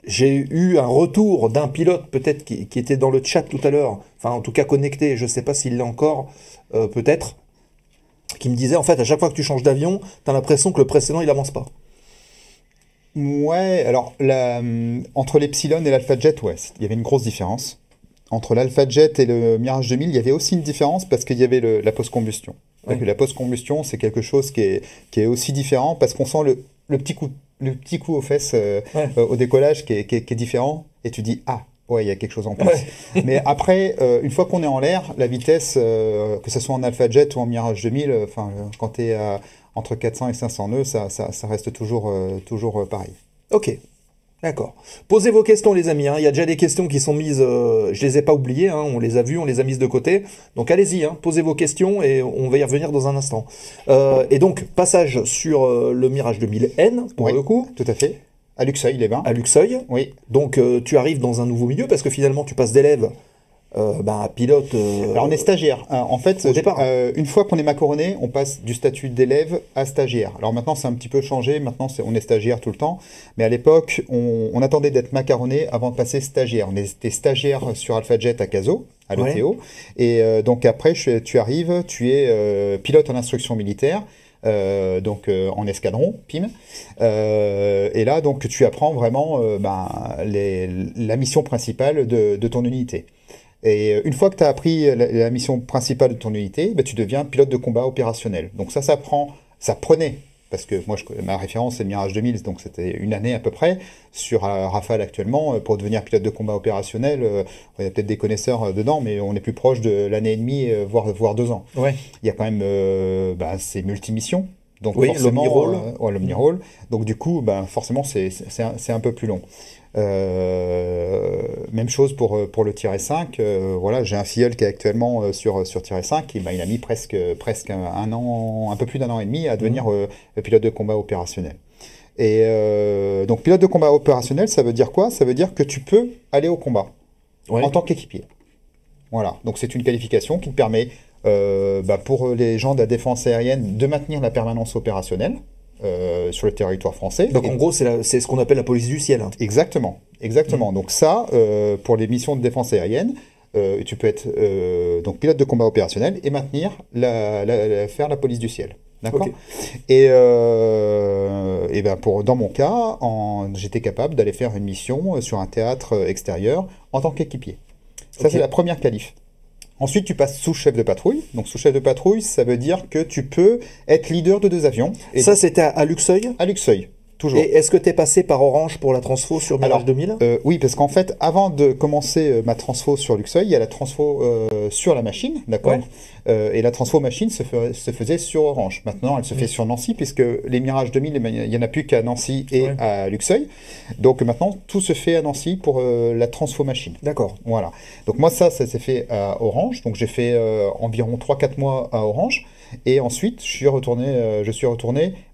j'ai eu un retour d'un pilote, peut-être, qui était dans le chat tout à l'heure, enfin, en tout cas connecté, je ne sais pas s'il l'est encore, peut-être, qui me disait, en fait, à chaque fois que tu changes d'avion, tu as l'impression que le précédent, il avance pas. Ouais, alors entre l'Epsilon et l'Alpha Jet, ouais, il y avait une grosse différence. Entre l'Alpha Jet et le Mirage 2000, il y avait aussi une différence parce qu'il y avait la post-combustion. Ouais. La post-combustion, c'est quelque chose qui est aussi différent parce qu'on sent le petit coup aux fesses au décollage qui est différent, et tu dis ah ouais, il y a quelque chose en place. Ouais. Mais après, une fois qu'on est en l'air, la vitesse, que ce soit en Alpha Jet ou en Mirage 2000, quand tu es entre 400 et 500 nœuds, ça reste toujours pareil. Ok, d'accord. Posez vos questions, les amis, hein. Il y a déjà des questions qui sont mises, je les ai pas oubliées, hein. On les a vues, on les a mises de côté. Donc allez-y, hein. Posez vos questions et on va y revenir dans un instant. Et donc, passage sur le Mirage 2000N, pour le coup. Tout à fait. À Luxeuil, les bains. À Luxeuil. Oui. Donc, tu arrives dans un nouveau milieu, parce que finalement, tu passes d'élève à pilote. Alors, on est stagiaire. En fait, au départ. Une fois qu'on est macaroné, on passe du statut d'élève à stagiaire. Alors maintenant, c'est un petit peu changé. Maintenant, on est stagiaire tout le temps. Mais à l'époque, on attendait d'être macaroné avant de passer stagiaire. On était stagiaire sur Alpha Jet à Caso, à l'ETO. Ouais. Et donc après, tu arrives, tu es pilote en instruction militaire. En escadron, PIM. Et là, donc, tu apprends vraiment la mission principale de ton unité. Et une fois que tu as appris la mission principale de ton unité, tu deviens pilote de combat opérationnel. Donc ça prenait parce que moi, ma référence, c'est le Mirage 2000, donc c'était une année à peu près. Sur Rafale actuellement, pour devenir pilote de combat opérationnel, il y a peut-être des connaisseurs dedans, mais on est plus proche de l'année et demie, voire 2 ans. Ouais. Il y a quand même ces multimissions. Donc Oui, forcément, l'omni-rôle. l'omni-rôle. Donc du coup, forcément, c'est un peu plus long. Même chose pour le Tiret 5. Voilà, j'ai un filleul qui est actuellement sur Tiret 5. Il a mis presque un an, un peu plus d'1 an et demi à devenir pilote de combat opérationnel. Et donc pilote de combat opérationnel, ça veut dire quoi? Ça veut dire que tu peux aller au combat en tant qu'équipier. Voilà, donc c'est une qualification qui te permet, pour les gens de la défense aérienne, de maintenir la permanence opérationnelle sur le territoire français. Donc en gros, c'est ce qu'on appelle la police du ciel. Exactement. Donc ça, pour les missions de défense aérienne, tu peux être donc pilote de combat opérationnel et maintenir faire la police du ciel. D'accord. Okay. Et dans mon cas, j'étais capable d'aller faire une mission sur un théâtre extérieur en tant qu'équipier. Ça, c'est la première qualif. Ensuite, tu passes sous-chef de patrouille. Donc, sous-chef de patrouille, ça veut dire que tu peux être leader de 2 avions. Et ça, c'était à Luxeuil? À Luxeuil, toujours. Et est-ce que tu es passé par Orange pour la transfo sur Mirage 2000? Oui, parce qu'en fait, avant de commencer ma transfo sur Luxeuil, il y a la transfo sur la machine, d'accord. Et la transfo machine se faisait sur Orange. Maintenant, elle se fait sur Nancy, puisque les Mirage 2000, il n'y en a plus qu'à Nancy et à Luxeuil. Donc maintenant, tout se fait à Nancy pour la transfo machine. D'accord. Voilà. Donc moi, ça s'est fait à Orange. Donc j'ai fait environ 3-4 mois à Orange. Et ensuite, je suis retourné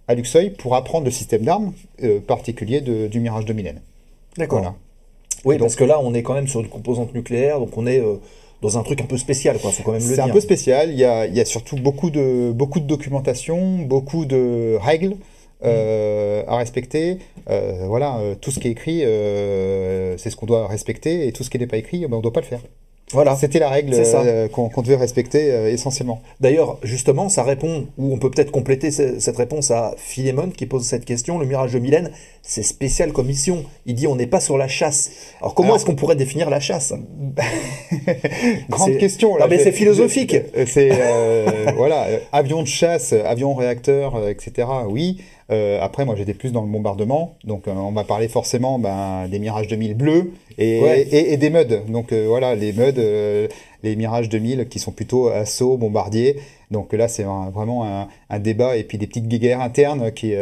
à Luxeuil pour apprendre le système d'armes particulier du Mirage 2000N. D'accord. Voilà. Oui, donc, parce que là, on est quand même sur une composante nucléaire, donc on est dans un truc un peu spécial, quoi. Faut quand même le dire. C'est un peu spécial. Il y a surtout beaucoup de documentation, beaucoup de règles à respecter. Voilà, tout ce qui est écrit, c'est ce qu'on doit respecter, et tout ce qui n'est pas écrit, on ne doit pas le faire. Voilà. C'était la règle qu'on devait respecter essentiellement. D'ailleurs, justement, ça répond, ou on peut peut-être compléter cette réponse à Philémon qui pose cette question. Le Mirage 2000N, c'est spécial comme mission. Il dit on n'est pas sur la chasse. Alors comment est-ce qu'on pourrait définir la chasse? Grande question. Là, mais c'est philosophique. C'est voilà, avion de chasse, avion réacteur, etc. Oui. Après, moi, j'étais plus dans le bombardement. Donc, on m'a parlé forcément des Mirage 2000 bleus et des MUD. Donc, voilà, les MUD, les Mirage 2000 qui sont plutôt assaut, bombardier. Donc là, c'est vraiment un débat et puis des petites guéguerres internes qui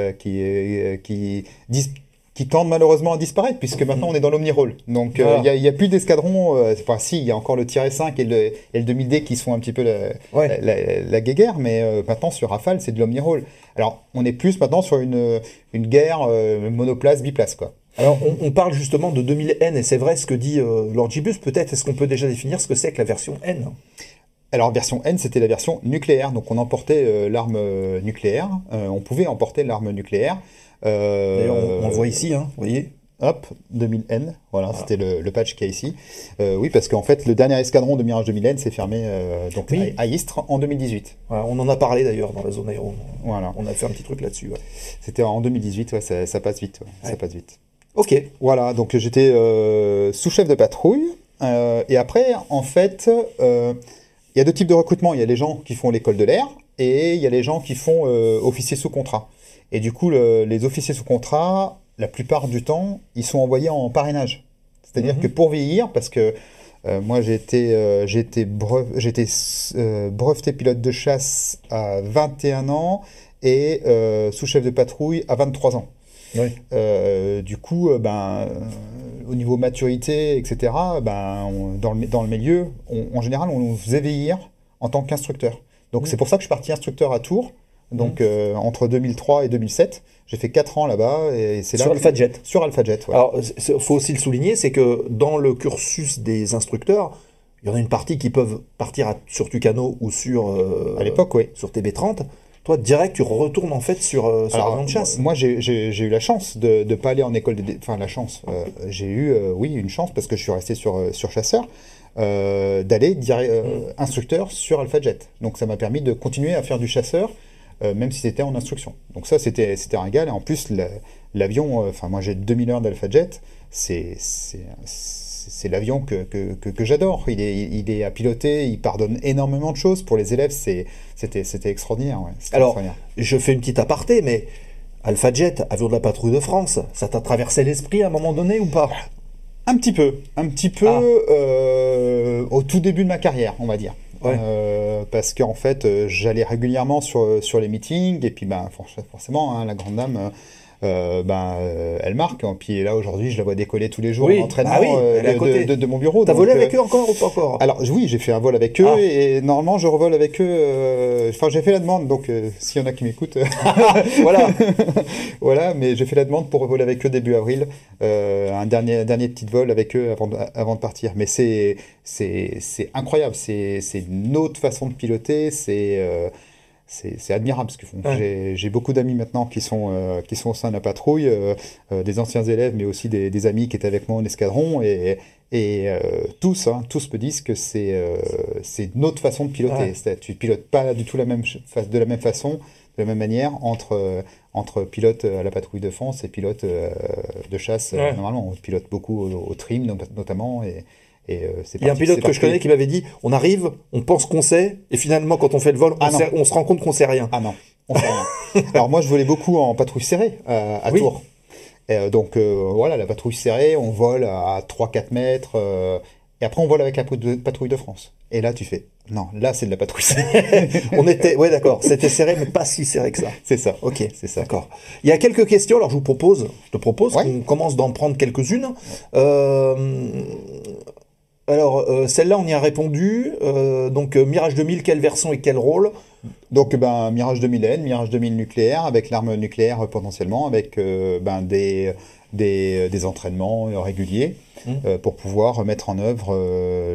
tendent malheureusement à disparaître, puisque maintenant on est dans l'omni-rôle. Donc il n'y a plus d'escadron. Enfin, si, il y a encore le Tiret 5 et le 2000D qui sont un petit peu la guéguerre, mais maintenant sur Rafale, c'est de l'omni-rôle. Alors, on est plus maintenant sur une guerre monoplace, biplace, quoi. Alors, on parle justement de 2000N, et c'est vrai ce que dit Lord Gibus. Peut-être, est-ce qu'on peut déjà définir ce que c'est que la version N? Alors, version N, c'était la version nucléaire. Donc, on emportait l'arme nucléaire. On pouvait emporter l'arme nucléaire. D'ailleurs, on le voit ici, hein, vous voyez. Hop, 2000N, voilà. C'était le patch qu'il y a ici. Oui, parce qu'en fait, le dernier escadron de Mirage 2000N s'est fermé à Istres en 2018. Voilà, on en a parlé d'ailleurs dans la zone aéro. Voilà. On a fait un petit truc là-dessus. Ouais. C'était en 2018, ça passe vite. Ça passe vite. Ok. Voilà, donc j'étais sous-chef de patrouille. Et après, en fait, il y a 2 types de recrutement. Il y a les gens qui font l'école de l'air et il y a les gens qui font officier sous contrat. Et du coup, les officiers sous contrat, la plupart du temps, ils sont envoyés en parrainage. C'est-à-dire que pour vieillir, parce que moi j'ai été breveté pilote de chasse à 21 ans et sous-chef de patrouille à 23 ans. Oui. Du coup, au niveau maturité, etc., dans le milieu, en général, on nous faisait vieillir en tant qu'instructeur. Donc c'est pour ça que je suis parti instructeur à Tours. Donc entre 2003 et 2007, j'ai fait 4 ans là-bas. Et c'est sur AlphaJet. Sur AlphaJet, ouais. Alors, il faut aussi le souligner, c'est que dans le cursus des instructeurs, il y en a une partie qui peuvent partir sur Tucano ou sur... à l'époque, oui. Sur TB30. Toi, direct, tu retournes en fait sur l'avion de chasse. Moi, j'ai eu la chance de ne pas aller en école Enfin, la chance. J'ai eu, une chance, parce que je suis resté sur chasseur, d'aller instructeur sur AlphaJet. Donc, ça m'a permis de continuer à faire du chasseur, même si c'était en instruction. Donc ça, c'était un régal. Et en plus, l'avion, moi j'ai 2000 heures d'AlphaJet, c'est l'avion que j'adore. Il est à piloter, il pardonne énormément de choses. Pour les élèves, c'était extraordinaire. Ouais. Alors, je fais une petite aparté, mais Alpha Jet, avion de la patrouille de France, ça t'a traversé l'esprit à un moment donné ou pas? Un petit peu, au tout début de ma carrière, on va dire. Ouais. Parce qu'en fait, j'allais régulièrement sur les meetings, et puis forcément, hein, la grande dame, elle marque. Puis là, aujourd'hui, je la vois décoller tous les jours Oui. en entraînement Ah oui, elle est à côté. de mon bureau. T'as donc, volé avec eux encore ou pas encore? Alors oui, j'ai fait un vol avec eux, Ah. et normalement, je revole avec eux. Enfin, j'ai fait la demande, donc s'il y en a qui m'écoutent, Voilà. voilà, mais j'ai fait la demande pour revoler avec eux début avril, un dernier petit vol avec eux avant de partir. Mais c'est incroyable, c'est une autre façon de piloter, c'est admirable ce qu'ils font. Ouais. J'ai beaucoup d'amis maintenant qui sont au sein de la patrouille, des anciens élèves, mais aussi des amis qui étaient avec moi en escadron, et tous me disent que c'est une autre façon de piloter. Ouais. Tu pilotes pas du tout de la même façon, de la même manière entre pilote à la patrouille de France et pilote de chasse. Ouais. Normalement, on pilote beaucoup au trim notamment, c'est Il y a un pilote que je connais qui m'avait dit, on arrive, on pense qu'on sait, et finalement, quand on fait le vol, on se rend compte qu'on sait rien. Ah non, on sait rien. Alors moi, je volais beaucoup en patrouille serrée à Oui. Tours. Donc voilà, la patrouille serrée, on vole à 3-4 mètres, et après on vole avec la patrouille de France. Et là, tu fais, non, là c'est de la patrouille serrée. Ouais, d'accord, c'était serré, mais pas si serré que ça. C'est ça. Ok, C'est ça. d'accord. Il y a quelques questions, alors je te propose Ouais. qu'on commence d'en prendre quelques-unes. Alors, celle-là, on y a répondu. Donc, Mirage 2000, quelle version et quel rôle? Donc Mirage 2000N, Mirage 2000 nucléaire, avec l'arme nucléaire potentiellement, avec des entraînements réguliers pour pouvoir mettre en œuvre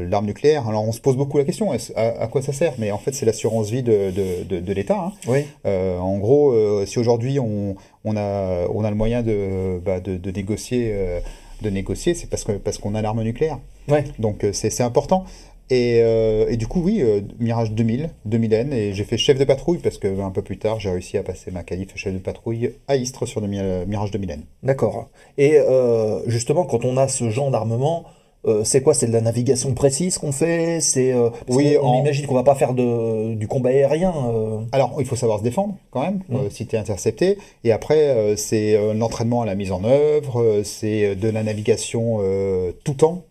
l'arme nucléaire. Alors on se pose beaucoup la question, à quoi ça sert? Mais en fait c'est l'assurance vie de l'État. Hein. Oui. En gros, si aujourd'hui on a le moyen de négocier, c'est parce qu'on a l'arme nucléaire. Ouais. Donc c'est important. Et du coup, oui, Mirage 2000, 2000N, et j'ai fait chef de patrouille parce que un peu plus tard, j'ai réussi à passer ma qualif chef de patrouille à Istres sur le Mirage 2000N. D'accord. Et justement, quand on a ce genre d'armement, c'est quoi? C'est de la navigation précise qu'on fait? Oui, on imagine qu'on va pas faire du combat aérien. Alors, il faut savoir se défendre quand même, si tu es intercepté. Et après, c'est l'entraînement à la mise en œuvre, c'est de la navigation tout temps.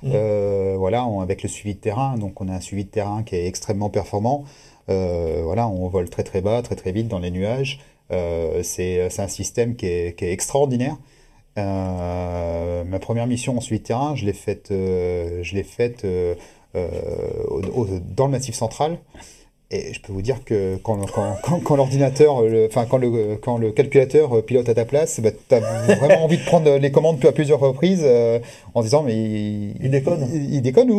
Voilà, avec le suivi de terrain, donc on a un suivi de terrain qui est extrêmement performant. Voilà, on vole très très bas, très très vite dans les nuages. C'est un système qui est extraordinaire. Ma première mission en suivi de terrain, je l'ai faite dans le Massif central. Et je peux vous dire que quand l'ordinateur, quand le calculateur pilote à ta place, bah, tu as vraiment envie de prendre les commandes à plusieurs reprises en disant mais Il déconne. Il déconne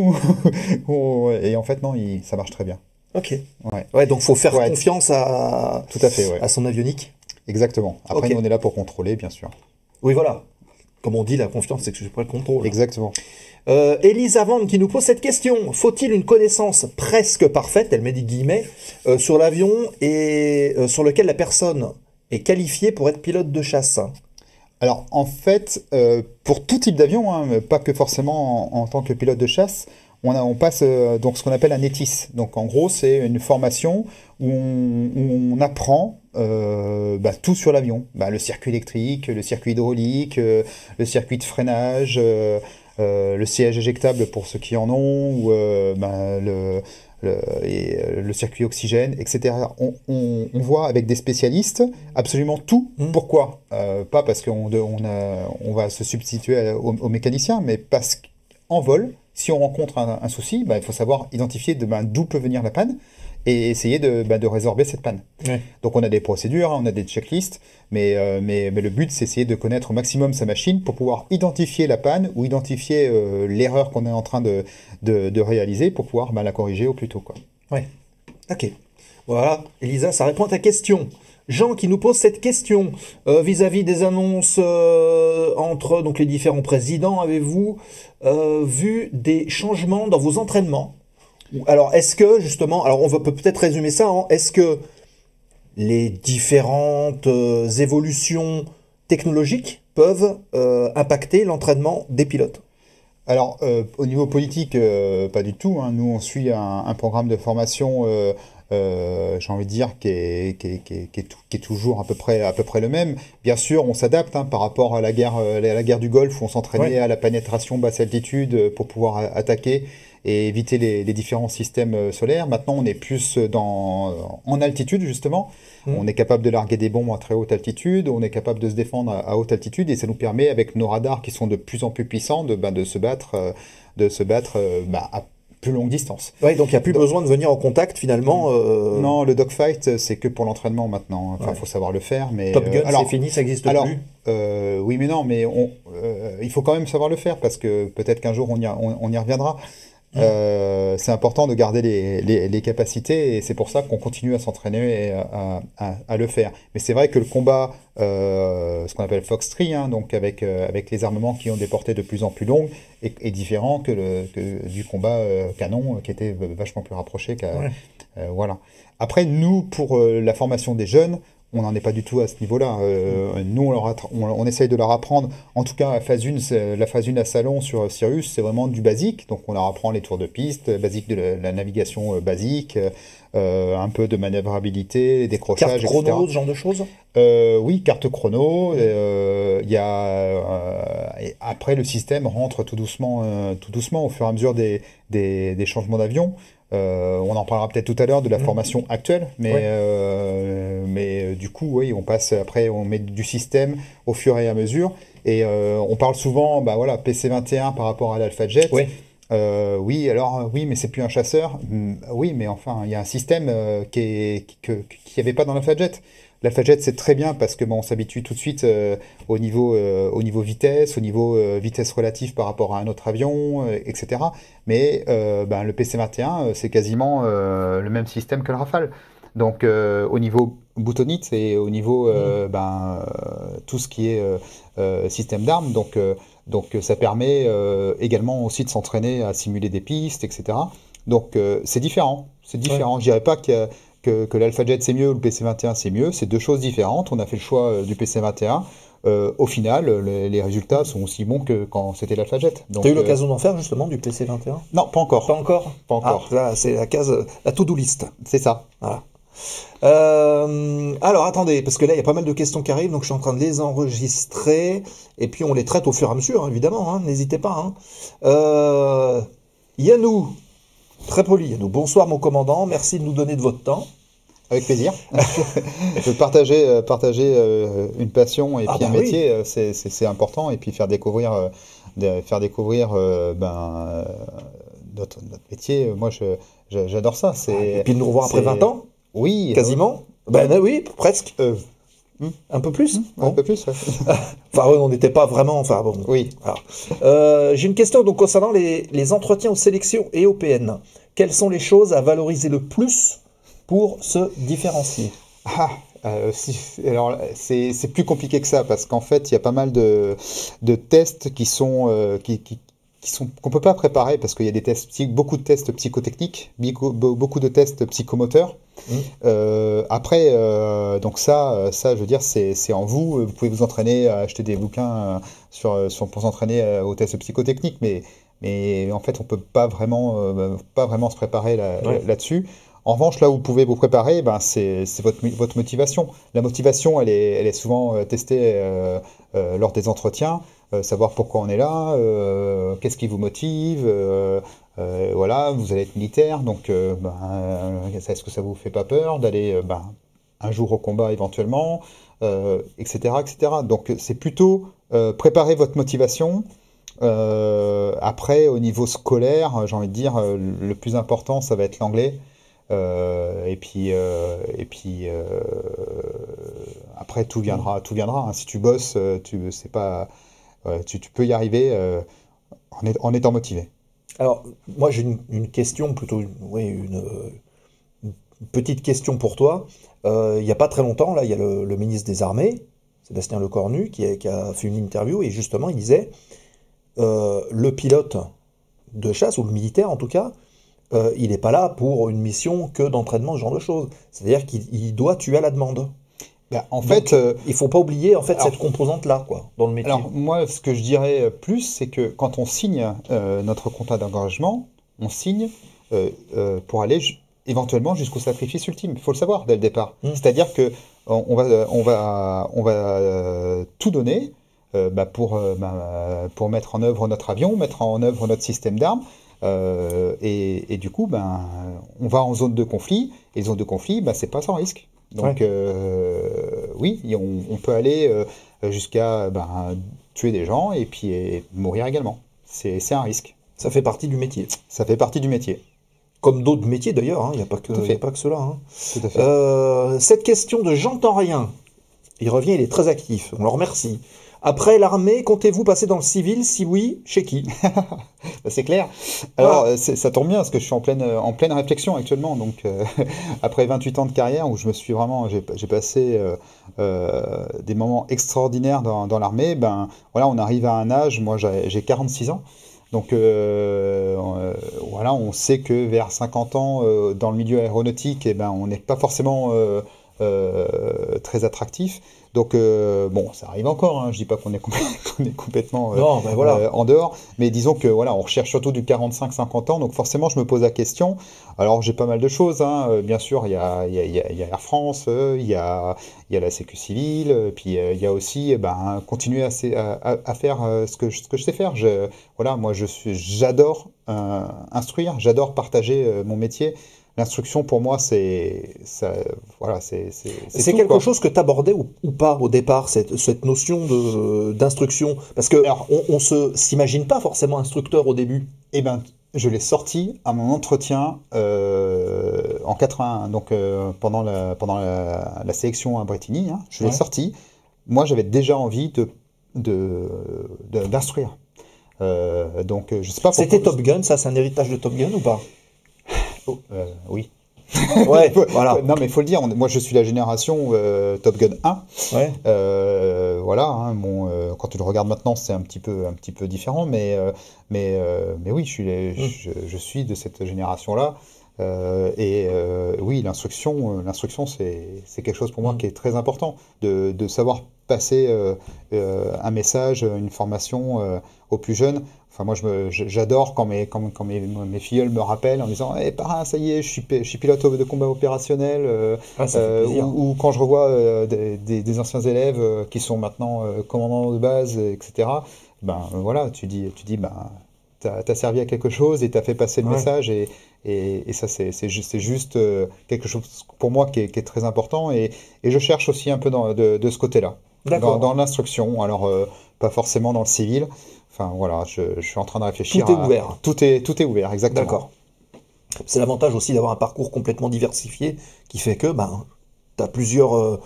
et en fait non, ça marche très bien. Ok. Ouais. Ouais, donc faut faire Ouais. confiance à Tout à fait, ouais. à son avionique. Exactement. Après, Ok. nous, on est là pour contrôler, bien sûr. Oui, voilà. Comme on dit, la confiance, c'est que je prends le contrôle. Exactement. Elisa Vande qui nous pose cette question. Faut-il une connaissance presque parfaite, elle met des guillemets, sur l'avion et sur lequel la personne est qualifiée pour être pilote de chasse? Alors, en fait, pour tout type d'avion, hein, pas que forcément en tant que pilote de chasse, on passe donc ce qu'on appelle un ETIS. Donc, en gros, c'est une formation où on apprend tout sur l'avion. Le circuit électrique, le circuit hydraulique, le circuit de freinage, le siège éjectable pour ceux qui en ont, ou le circuit oxygène, etc. On voit avec des spécialistes absolument tout. Pourquoi? Pas parce qu'on va se substituer aux mécaniciens, mais parce qu'en vol, si on rencontre un souci, il faut savoir identifier d'où peut venir la panne et essayer de résorber cette panne. Ouais. Donc on a des procédures, on a des checklists, mais le but c'est essayer de connaître au maximum sa machine pour pouvoir identifier la panne ou identifier l'erreur qu'on est en train de réaliser pour pouvoir la corriger au plus tôt, quoi. Ouais. Ok. Voilà, Elisa, ça répond à ta question. Jean qui nous pose cette question vis-à-vis des annonces entre donc les différents présidents, avez-vous vu des changements dans vos entraînements? Alors, est-ce que, justement, alors on peut peut-être résumer ça, hein, est-ce que les différentes évolutions technologiques peuvent impacter l'entraînement des pilotes? Alors, au niveau politique, pas du tout, hein. Nous, on suit un programme de formation j'ai envie de dire, qui est toujours à peu près le même. Bien sûr, on s'adapte par rapport à la guerre du Golfe, où on s'entraînait à la pénétration basse altitude pour pouvoir attaquer et éviter les différents systèmes solaires. Maintenant, on est plus en altitude, justement. On est capable de larguer des bombes à très haute altitude, on est capable de se défendre à haute altitude, et ça nous permet, avec nos radars qui sont de plus en plus puissants, de se battre à plus longue distance. Ouais, donc il n'y a plus besoin de venir en contact finalement. Non, le dogfight, c'est que pour l'entraînement maintenant. Enfin, faut savoir le faire. Mais, Top Gun, c'est fini, ça n'existe plus. Oui, mais non, mais il faut quand même savoir le faire, parce que peut-être qu'un jour on y reviendra. C'est important de garder les capacités, et c'est pour ça qu'on continue à s'entraîner et à le faire. Mais c'est vrai que le combat, ce qu'on appelle Fox-3, donc avec les armements qui ont des portées de plus en plus longues, est différent que du combat canon, qui était vachement plus rapproché. Voilà. Après, nous, pour la formation des jeunes, on n'en est pas du tout à ce niveau-là. Nous, on essaye de leur apprendre, en tout cas, la phase 1 à Salon sur Sirius, c'est vraiment du basique. Donc, on leur apprend les tours de piste, basique de la navigation basique, un peu de manœuvrabilité, les décrochages, carte chrono, etc. ce genre de choses. Oui, carte chrono. Et après, le système rentre tout doucement au fur et à mesure des changements d'avion. On en parlera peut-être tout à l'heure de la formation actuelle, mais du coup, oui, on met du système au fur et à mesure, et on parle souvent, PC-21 par rapport à l'Alpha Jet. Oui, mais c'est plus un chasseur. Oui, mais enfin, il y a un système qu'il n'y avait pas dans l'Alpha Jet. L'Alpha Jet, c'est très bien parce que on s'habitue tout de suite au niveau vitesse, au niveau vitesse relative par rapport à un autre avion, etc. Mais le PC-21, c'est quasiment le même système que le Rafale. Donc au niveau boutonite et au niveau tout ce qui est système d'armes, donc ça permet également aussi de s'entraîner à simuler des pistes, etc. Donc c'est différent. Je dirais pas que l'Alpha Jet c'est mieux ou le PC-21 c'est mieux, c'est deux choses différentes. On a fait le choix du PC-21. Au final, les résultats sont aussi bons que quand c'était l'Alpha Jet. Tu as eu l'occasion d'en faire justement du PC-21? Non, pas encore. Pas encore. Là, c'est la case, la to-do list. C'est ça. Voilà. Alors attendez, parce que là il y a pas mal de questions qui arrivent, donc je suis en train de les enregistrer, et puis on les traite au fur et à mesure, évidemment, n'hésitez pas. Yanou, très poli Yanou, bonsoir mon commandant, merci de nous donner de votre temps. Avec plaisir. De partager une passion et puis un métier, c'est important, et puis faire découvrir notre métier. Moi, j'adore ça. Et puis de nous revoir après 20 ans. Oui. Quasiment. Oui, presque. Un peu plus. Un peu plus, ouais. Enfin, on n'était pas vraiment. Enfin, bon. Oui. J'ai une question donc concernant les entretiens aux sélections et aux PN. Quelles sont les choses à valoriser le plus pour se différencier? Alors, c'est plus compliqué que ça, parce qu'en fait, il y a pas mal de tests qui sont qu'on peut pas préparer, parce qu'il y a des tests, beaucoup de tests psychotechniques, beaucoup de tests psychomoteurs. Après, donc ça, je veux dire, c'est en vous. Vous pouvez vous entraîner à acheter des bouquins pour s'entraîner aux tests psychotechniques, mais en fait, on peut pas vraiment se préparer là-dessus. En revanche, là où vous pouvez vous préparer, c'est votre motivation. La motivation, elle est souvent testée lors des entretiens. Savoir pourquoi on est là, qu'est-ce qui vous motive, voilà, vous allez être militaire, donc est-ce que ça vous fait pas peur d'aller un jour au combat éventuellement, etc., etc. Donc c'est plutôt préparer votre motivation. Après, au niveau scolaire, j'ai envie de dire, le plus important, ça va être l'anglais. Et puis après tout viendra. Si tu bosses, tu peux y arriver en étant motivé. Alors moi j'ai une question, plutôt une petite question pour toi. Il n'y a pas très longtemps, là, il y a le ministre des Armées, Sébastien Lecornu, qui a fait une interview, et justement il disait le pilote de chasse, ou le militaire en tout cas, il n'est pas là pour une mission que d'entraînement, ce genre de choses. C'est-à-dire qu'il doit tuer à la demande. En fait, il ne faut pas oublier cette composante-là, dans le métier. Alors, moi, ce que je dirais plus, c'est que quand on signe notre contrat d'engagement, on signe pour aller éventuellement jusqu'au sacrifice ultime. Il faut le savoir dès le départ. C'est-à-dire que on va tout donner pour mettre en œuvre notre avion, mettre en œuvre notre système d'armes. Et du coup, on va en zone de conflit. Et zone de conflit, c'est pas sans risque. Donc, oui, on peut aller jusqu'à tuer des gens et puis mourir également. C'est un risque. Ça fait partie du métier. Ça fait partie du métier. Comme d'autres métiers d'ailleurs, il n'y a pas que cela. Tout à fait. Cette question de J'entends rien, il revient, il est très actif, on le remercie. Après l'armée, comptez-vous passer dans le civil? Si oui, chez qui? C'est clair. Alors, ça tombe bien parce que je suis en pleine réflexion actuellement. Donc, après 28 ans de carrière où j'ai passé des moments extraordinaires dans l'armée, voilà, on arrive à un âge, moi j'ai 46 ans. Donc, voilà, on sait que vers 50 ans, dans le milieu aéronautique, on n'est pas forcément très attractif. Donc, ça arrive encore, je dis pas qu'on est complètement en dehors, mais disons que voilà, on recherche surtout du 45-50 ans, donc forcément je me pose la question. Alors j'ai pas mal de choses, bien sûr, il y a Air France, il y a la Sécu civile, puis il y a aussi continuer à faire ce que je sais faire. Moi j'adore instruire, j'adore partager mon métier. L'instruction, pour moi, c'est quelque chose que tu abordais ou pas au départ, cette notion d'instruction? Parce que on ne s'imagine pas forcément instructeur au début. Eh bien, je l'ai sorti à mon entretien en 81, donc pendant la sélection à Bretigny. Je l'ai sorti. Moi, j'avais déjà envie d'instruire. Donc, je sais pas. C'était Top Gun, ça, c'est un héritage de Top Gun ou pas? Oui. Ouais, voilà. Non, mais il faut le dire, moi je suis la génération Top Gun 1. Ouais. Voilà, quand tu le regardes maintenant, c'est un petit peu différent, mais oui, je suis de cette génération-là. Oui, l'instruction, c'est quelque chose pour moi qui est très important, de savoir passer un message, une formation aux plus jeunes. Enfin, moi, j'adore quand mes filleuls me rappellent en disant « parrain, ça y est, je suis pilote de combat opérationnel. Ou quand je revois des anciens élèves qui sont maintenant commandants de base, etc. Voilà, tu dis t'as servi à quelque chose et t'as fait passer le message et ça, c'est juste quelque chose pour moi qui est très important et je cherche aussi un peu de ce côté-là. Dans l'instruction, alors pas forcément dans le civil. Enfin voilà, je suis en train de réfléchir. Tout est ouvert. Tout est ouvert, exactement. D'accord. C'est l'avantage aussi d'avoir un parcours complètement diversifié qui fait que tu as plusieurs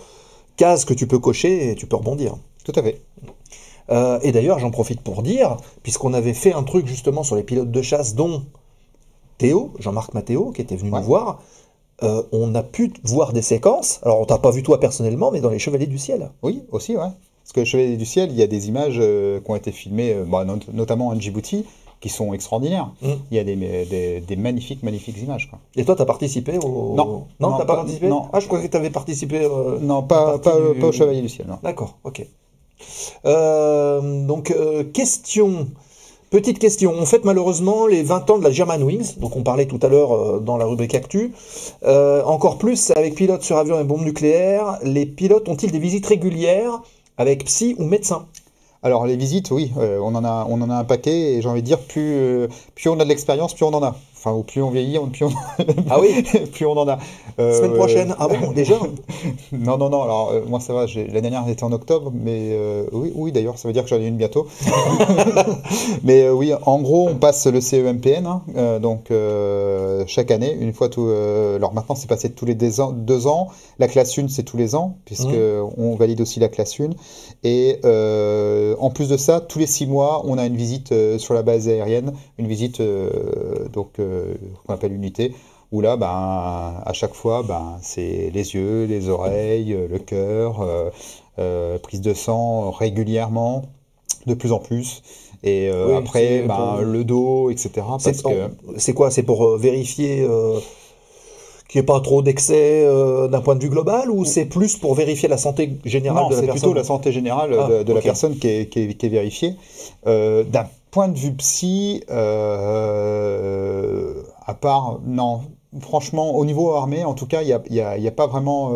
cases que tu peux cocher et tu peux rebondir. Tout à fait. Et d'ailleurs, j'en profite pour dire, puisqu'on avait fait un truc justement sur les pilotes de chasse, dont Théo, Jean-Marc Mathéo, qui était venu nous voir, on a pu voir des séquences. Alors, on t'a pas vu toi personnellement, mais dans les Chevaliers du Ciel. Oui, aussi, ouais. Parce que les Chevaliers du Ciel, il y a des images qui ont été filmées, notamment en Djibouti, qui sont extraordinaires. Il y a des magnifiques images. Quoi. Et toi, tu as participé au... Non, t'as pas participé? Non. Ah, je croyais que tu avais participé... non, pas au Chevalier du Ciel. Non. D'accord, ok. Petite question. On fête malheureusement les 20 ans de la Germanwings, donc on parlait tout à l'heure dans la rubrique Actu. Encore plus avec pilotes sur avion et bombes nucléaires, les pilotes ont-ils des visites régulières avec psy ou médecin? Alors les visites, oui, on en a un paquet et j'ai envie de dire plus on a de l'expérience, plus on en a. Enfin, plus on vieillit, ah oui, plus on en a. Semaine prochaine. Ah bon, déjà? Non. Alors moi ça va. L'année dernière elle était en octobre, mais oui. D'ailleurs, ça veut dire que j'en ai une bientôt. Mais oui, en gros, on passe le CEMPN, donc chaque année, une fois tout. Alors maintenant, c'est passé tous les 2 ans. La classe 1, c'est tous les ans, puisque on valide aussi la classe 1. Et en plus de ça, tous les 6 mois, on a une visite sur la base aérienne, une visite qu'on appelle unité, où là, à chaque fois, c'est les yeux, les oreilles, le cœur, prise de sang régulièrement, de plus en plus. Et après, le dos, etc. C'est quoi? C'est pour vérifier qu'il n'y ait pas trop d'excès d'un point de vue global, ou c'est plus pour vérifier la santé générale de la personne? Non, c'est plutôt la santé générale de la personne qui est vérifiée. D'un point de vue psy, à part, non, franchement, au niveau armé, en tout cas, il y a pas vraiment,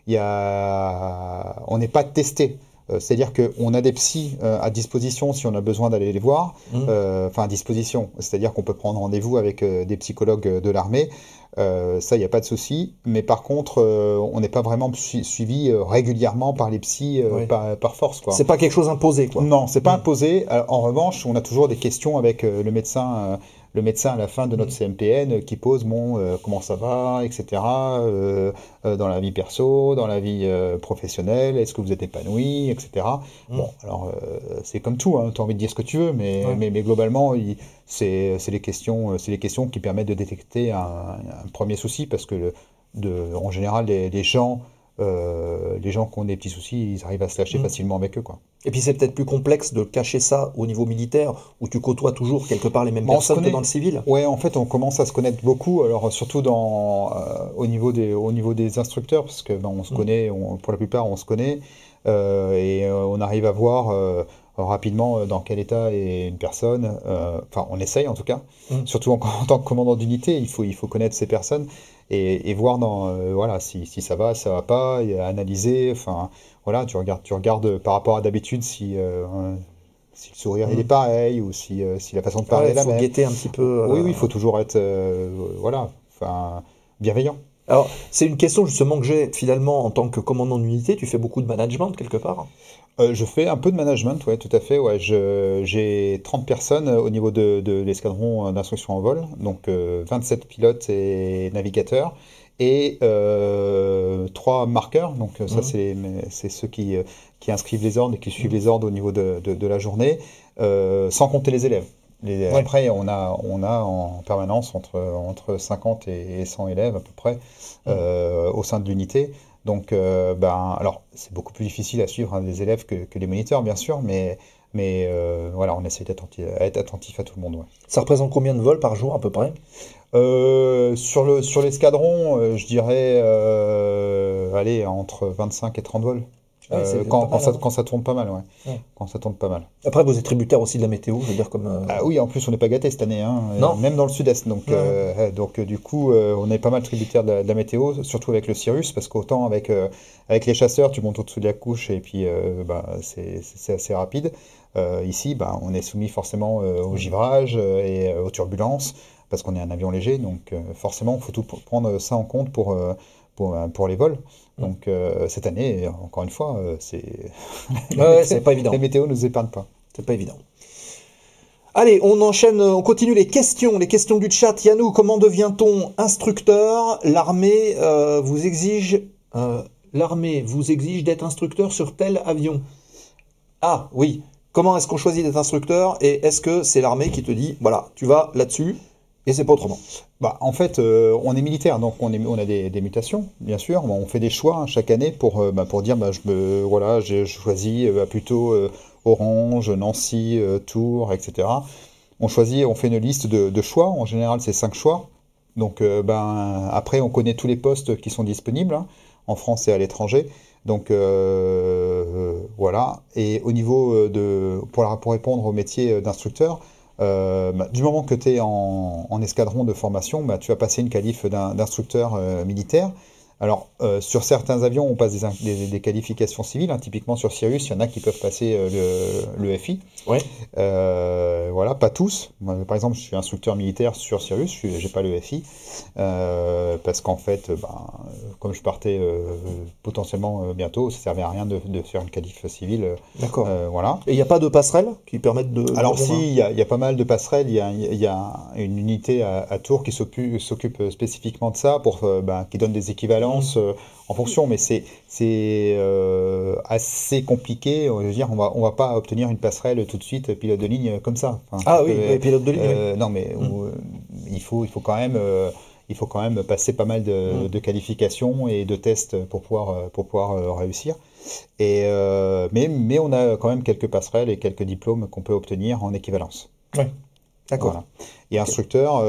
on n'est pas testé. C'est-à-dire qu'on a des psys à disposition si on a besoin d'aller les voir. Enfin, à disposition. C'est-à-dire qu'on peut prendre rendez-vous avec des psychologues de l'armée. Ça, il n'y a pas de souci. Mais par contre, on n'est pas vraiment suivi régulièrement par les psys par force, quoi. C'est pas quelque chose imposé, quoi. Non, c'est pas imposé. Alors, en revanche, on a toujours des questions avec le médecin à la fin de notre CMPN qui pose comment ça va, etc. Dans la vie perso, dans la vie professionnelle, est-ce que vous êtes épanoui, etc. Bon, alors c'est comme tout, hein, tu as envie de dire ce que tu veux, mais globalement, c'est les questions qui permettent de détecter un premier souci, parce que en général, les gens qui ont des petits soucis, ils arrivent à se lâcher facilement avec eux, quoi. Et puis c'est peut-être plus complexe de cacher ça au niveau militaire, où tu côtoies toujours quelque part les mêmes personnes que dans le civil. Ouais, en fait, on commence à se connaître beaucoup, alors surtout au niveau des instructeurs, parce que on se connaît, pour la plupart, on se connaît, et on arrive à voir rapidement dans quel état est une personne. Enfin, on essaye en tout cas, surtout en tant que commandant d'unité, il faut connaître ces personnes. Et voir voilà, si ça va pas, et analyser, enfin voilà, tu regardes par rapport à d'habitude si le sourire il est pareil, ou si la façon de parler est la même. Il faut guetter un petit peu. Oui, il faut toujours être voilà, enfin bienveillant. Alors, c'est une question justement que j'ai finalement en tant que commandant d'unité. Tu fais beaucoup de management quelque part? Je fais un peu de management, ouais, tout à fait. Ouais. J'ai 30 personnes au niveau de l'escadron d'instruction en vol, donc 27 pilotes et navigateurs, et 3 marqueurs. Donc ça, c'est ceux qui inscrivent les ordres et qui suivent les ordres au niveau de la journée, sans compter les élèves. Après, on a en permanence entre 50 et 100 élèves à peu près au sein de l'unité. Donc, alors, c'est beaucoup plus difficile à suivre des élèves que les moniteurs, bien sûr, mais voilà, on essaie d'être attentif à tout le monde. Ouais. Ça représente combien de vols par jour à peu près? Sur l'escadron, je dirais, allez, entre 25 et 30 vols. Quand ça tourne pas mal, ouais. Quand ça tourne pas mal. Après, vous êtes tributaire aussi de la météo, je veux dire comme. Ah oui, en plus on n'est pas gâté cette année, hein, non. Même dans le sud-est. Donc du coup, on est pas mal tributaire de la météo, surtout avec le Cirrus, parce qu'autant avec les chasseurs, tu montes au-dessous de la couche et puis c'est assez rapide. Ici, on est soumis forcément au givrage et aux turbulences, parce qu'on est un avion léger, donc forcément, il faut tout prendre ça en compte pour les vols. Donc cette année, encore une fois, c'est pas évident. Les météos ne nous épargnent pas. C'est pas évident. Allez, on enchaîne, on continue les questions du chat. Yannou, comment devient-on instructeur? L'armée vous exige d'être instructeur sur tel avion. Ah oui. Comment est-ce qu'on choisit d'être instructeur, et est-ce que c'est l'armée qui te dit voilà, tu vas là-dessus et c'est pas autrement? En fait, on est militaire, donc on a des mutations, bien sûr. On fait des choix chaque année pour dire j'ai choisi plutôt Orange, Nancy, Tours, etc. On fait une liste de choix. En général, c'est 5 choix. Donc après, on connaît tous les postes qui sont disponibles, hein, en France et à l'étranger. Donc voilà. Et au niveau pour répondre au métier d'instructeur, du moment que tu es en escadron de formation, tu vas passer une qualif d'instructeur militaire. Alors, sur certains avions, on passe des qualifications civiles, hein. Typiquement sur Cirrus, il y en a qui peuvent passer le FI. Ouais. Voilà, pas tous. Moi, par exemple, je suis instructeur militaire sur Cirrus, j'ai pas le FI, parce qu'en fait, comme je partais potentiellement bientôt, ça servait à rien de faire une qualif civile. D'accord. Voilà. Et il n'y a pas de passerelle qui permettent de... Alors si, il y a pas mal de passerelles. Il y a une unité à Tours qui s'occupe spécifiquement de ça, qui donne des équivalences en fonction, mais c'est assez compliqué. Je veux dire, on va pas obtenir une passerelle tout de suite pilote de ligne comme ça. Pilote de ligne. Oui. Non, mais il faut quand même passer pas mal de qualifications et de tests pour pouvoir réussir. Mais on a quand même quelques passerelles et quelques diplômes qu'on peut obtenir en équivalence. Oui. D'accord. Voilà. Et instructeur,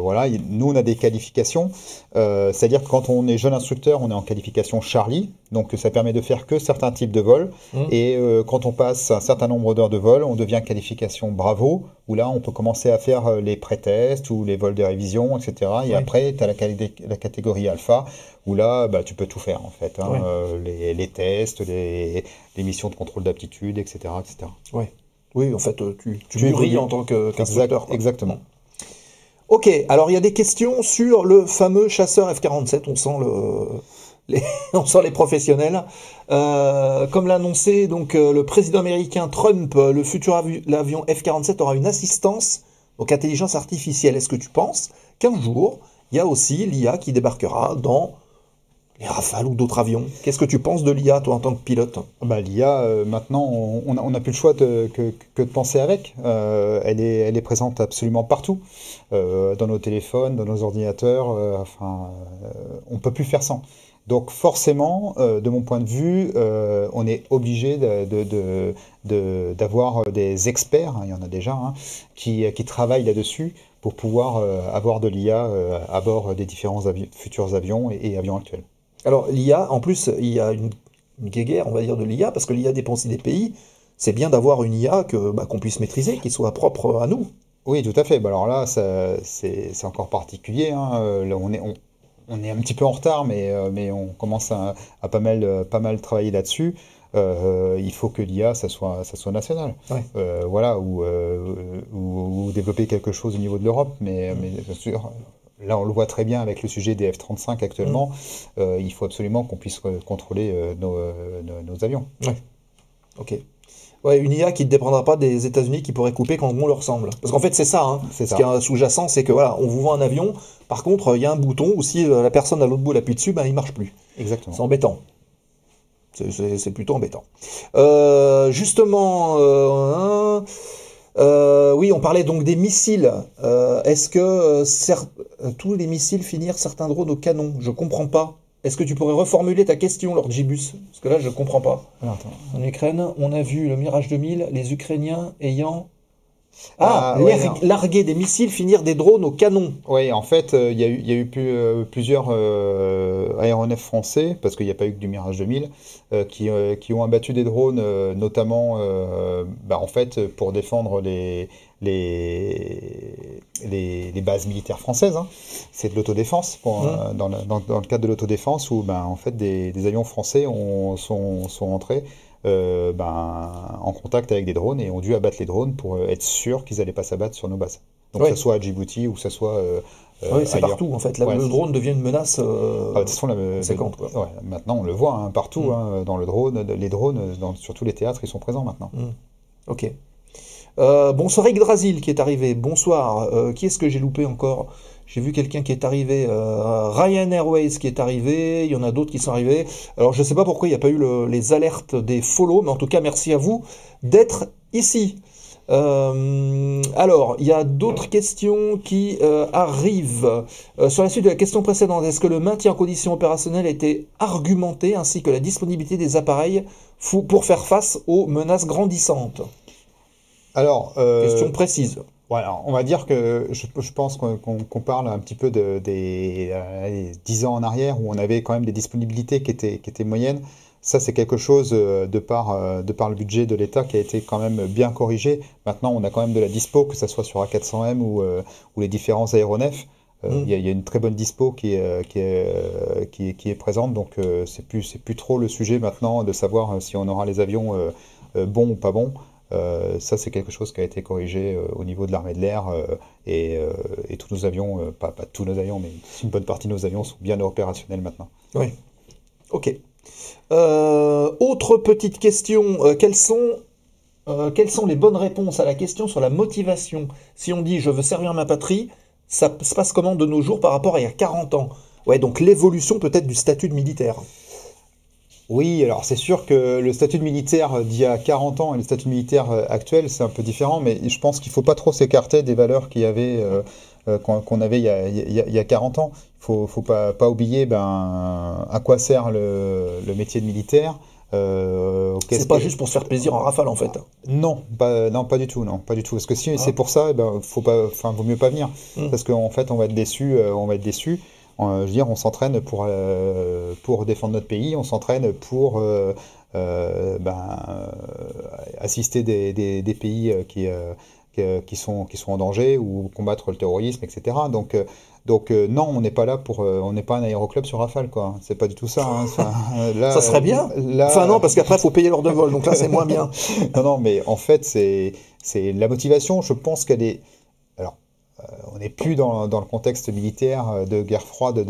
voilà, nous on a des qualifications, c'est-à-dire que quand on est jeune instructeur, on est en qualification Charlie, donc ça permet de faire que certains types de vols, et quand on passe un certain nombre d'heures de vol, on devient qualification Bravo, où là on peut commencer à faire les pré-tests ou les vols de révision, etc. Et après, tu as la catégorie Alpha, où là tu peux tout faire en fait, hein, les tests, les missions de contrôle d'aptitude, etc. etc. Ouais. Oui, en fait, tu mûris en tant qu'instructeur. Exactement. Ok, alors il y a des questions sur le fameux chasseur F-47, on sent on sent les professionnels. Comme l'a annoncé donc, le président américain Trump, le futur avion F-47 aura une assistance, donc intelligence artificielle. Est-ce que tu penses qu'un jour, il y a aussi l'IA qui débarquera dans les Rafales ou d'autres avions? Qu'est-ce que tu penses de l'IA, toi, en tant que pilote? L'IA, maintenant, on n'a plus le choix que de penser avec. Elle est présente absolument partout, dans nos téléphones, dans nos ordinateurs. On ne peut plus faire sans. Donc forcément, de mon point de vue, on est obligé d'avoir des experts, hein, il y en a déjà, hein, qui travaillent là-dessus pour pouvoir avoir de l'IA à bord des différents futurs avions et avions actuels. Alors l'IA, en plus, il y a une guéguerre, on va dire, de l'IA, parce que l'IA dépend aussi des pays. C'est bien d'avoir une IA qu'on puisse maîtriser, qui soit propre à nous. Oui, tout à fait. Alors là, c'est encore particulier, hein. Là, on est un petit peu en retard, mais on commence à pas mal travailler là-dessus. Il faut que l'IA, ça soit national. Ouais. Voilà, ou développer quelque chose au niveau de l'Europe, mais bien sûr. Là, on le voit très bien avec le sujet des F-35 actuellement. Il faut absolument qu'on puisse contrôler nos avions. Ouais. Ok. Ouais, une IA qui ne dépendra pas des États-Unis qui pourrait couper quand on leur ressemble. Parce qu'en fait, c'est ça. Hein. C'est ça. Ce qui est sous-jacent, c'est que voilà, on vous vend un avion. Par contre, il y a un bouton où si la personne à l'autre bout appuie dessus, il ne marche plus. Exactement. C'est embêtant. C'est plutôt embêtant. Justement, oui, on parlait donc des missiles. Est-ce que tous les missiles finirent certains drones au canon? Je comprends pas. Est-ce que tu pourrais reformuler ta question, Lord Gibus? Parce que là, je comprends pas. Alors, attends. En Ukraine, on a vu le Mirage 2000, les Ukrainiens ayant largué des missiles finir des drones au canon. Oui, en fait, il y a eu plusieurs aéronefs français, parce qu'il n'y a pas eu que du Mirage 2000, qui ont abattu des drones, notamment en fait, pour défendre les bases militaires françaises, hein. C'est de l'autodéfense, dans le cadre de l'autodéfense, où en fait, des avions français sont entrés en contact avec des drones et ont dû abattre les drones pour être sûr qu'ils n'allaient pas s'abattre sur nos bases. Donc que ce soit à Djibouti ou que ce soit oui, c'est ailleurs. Partout en fait. Le drone devient une menace de toute façon, conséquente. Maintenant on le voit, hein, partout, hein, dans le drone, les drones, sur tous les théâtres, ils sont présents maintenant. Ok. Bonsoir Yggdrasil qui est arrivé. Bonsoir. Qui est-ce que j'ai loupé encore? J'ai vu quelqu'un qui est arrivé. Ryan Airways qui est arrivé. Il y en a d'autres qui sont arrivés. Alors je ne sais pas pourquoi il n'y a pas eu les alertes des follow, mais en tout cas merci à vous d'être ici. Alors, il y a d'autres questions qui arrivent. Sur la suite de la question précédente, est-ce que le maintien en condition opérationnelle a été argumenté, ainsi que la disponibilité des appareils pour faire face aux menaces grandissantes? Alors, question précise. Voilà, on va dire que je pense qu'on parle un petit peu des 10 ans en arrière, où on avait quand même des disponibilités qui étaient moyennes. Ça, c'est quelque chose de par le budget de l'État qui a été quand même bien corrigé. Maintenant, on a quand même de la dispo, que ce soit sur A400M ou les différents aéronefs. Il y a une très bonne dispo qui est présente, donc c'est plus trop le sujet maintenant de savoir si on aura les avions bons ou pas bons. Ça, c'est quelque chose qui a été corrigé au niveau de l'armée de l'air et tous nos avions, pas tous nos avions, mais une bonne partie de nos avions sont bien opérationnels maintenant. Oui, ok. Autre petite question, quelles sont les bonnes réponses à la question sur la motivation? Si on dit « je veux servir ma patrie », ça se passe comment de nos jours par rapport à il y a 40 ans? Ouais, donc l'évolution peut-être du statut de militaire. Oui, alors c'est sûr que le statut de militaire d'il y a 40 ans et le statut de militaire actuel, c'est un peu différent, mais je pense qu'il ne faut pas trop s'écarter des valeurs qu'on avait il y a 40 ans. Il ne faut pas oublier à quoi sert le métier de militaire, C'est pas juste pour se faire plaisir en rafale en fait. Non, pas du tout, non, pas du tout. Parce que si c'est pour ça, vaut mieux pas venir, parce qu'en fait, on va être déçu, je veux dire, on s'entraîne pour défendre notre pays, on s'entraîne pour assister des pays qui sont en danger ou combattre le terrorisme, etc. Donc non, on n'est pas là on n'est pas un aéroclub sur Rafale, quoi. C'est pas du tout ça. Hein. Là, ça serait bien. Enfin non, parce qu'après il faut payer l'heure de vol, donc là c'est moins bien. Non, mais en fait c'est la motivation. Je pense qu'elle est. Alors, on n'est plus dans le contexte militaire de guerre froide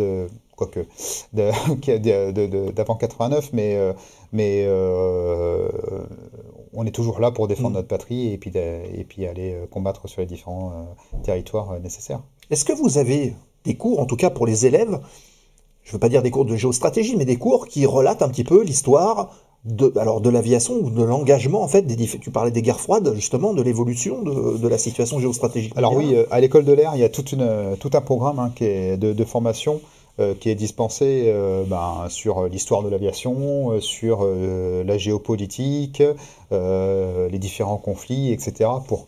quoique d'avant 89, mais on est toujours là pour défendre notre patrie et puis aller combattre sur les différents territoires nécessaires. Est-ce que vous avez des cours, en tout cas pour les élèves, je ne veux pas dire des cours de géostratégie, mais des cours qui relatent un petit peu l'histoire de l'aviation ou de l'engagement, en fait, tu parlais des guerres froides, justement, de l'évolution de la situation géostratégique. Alors oui, à l'école de l'air, il y a tout un programme qui est de formation qui est dispensé sur l'histoire de l'aviation, sur la géopolitique, les différents conflits, etc., pour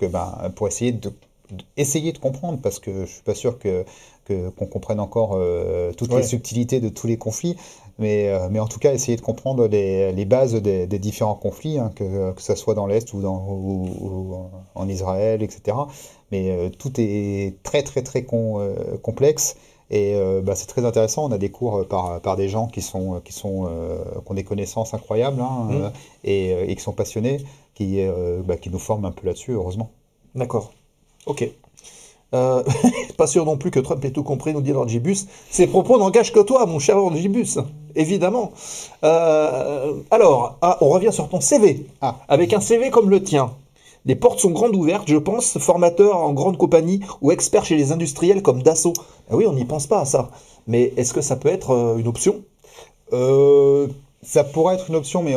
essayer de comprendre, parce que je suis pas sûr qu'on comprenne encore toutes les subtilités de tous les conflits, mais en tout cas essayer de comprendre les bases des différents conflits, hein, que ça soit dans l'Est ou en Israël, etc. Mais tout est très très très complexe. Et c'est très intéressant. On a des cours par des gens qui ont des connaissances incroyables, hein, et qui sont passionnés, qui nous forment un peu là-dessus, heureusement. D'accord. Ok. Pas sûr non plus que Trump ait tout compris, nous dit Lord Gibus. Ces propos n'engagent que toi, mon cher Lord Gibus, évidemment. Alors, on revient sur ton CV. Avec un CV comme le tien, les portes sont grandes ouvertes, je pense, formateur en grande compagnie ou expert chez les industriels comme Dassault. Ah oui, on n'y pense pas à ça. Mais est-ce que ça peut être une option ? Ça pourrait être une option, mais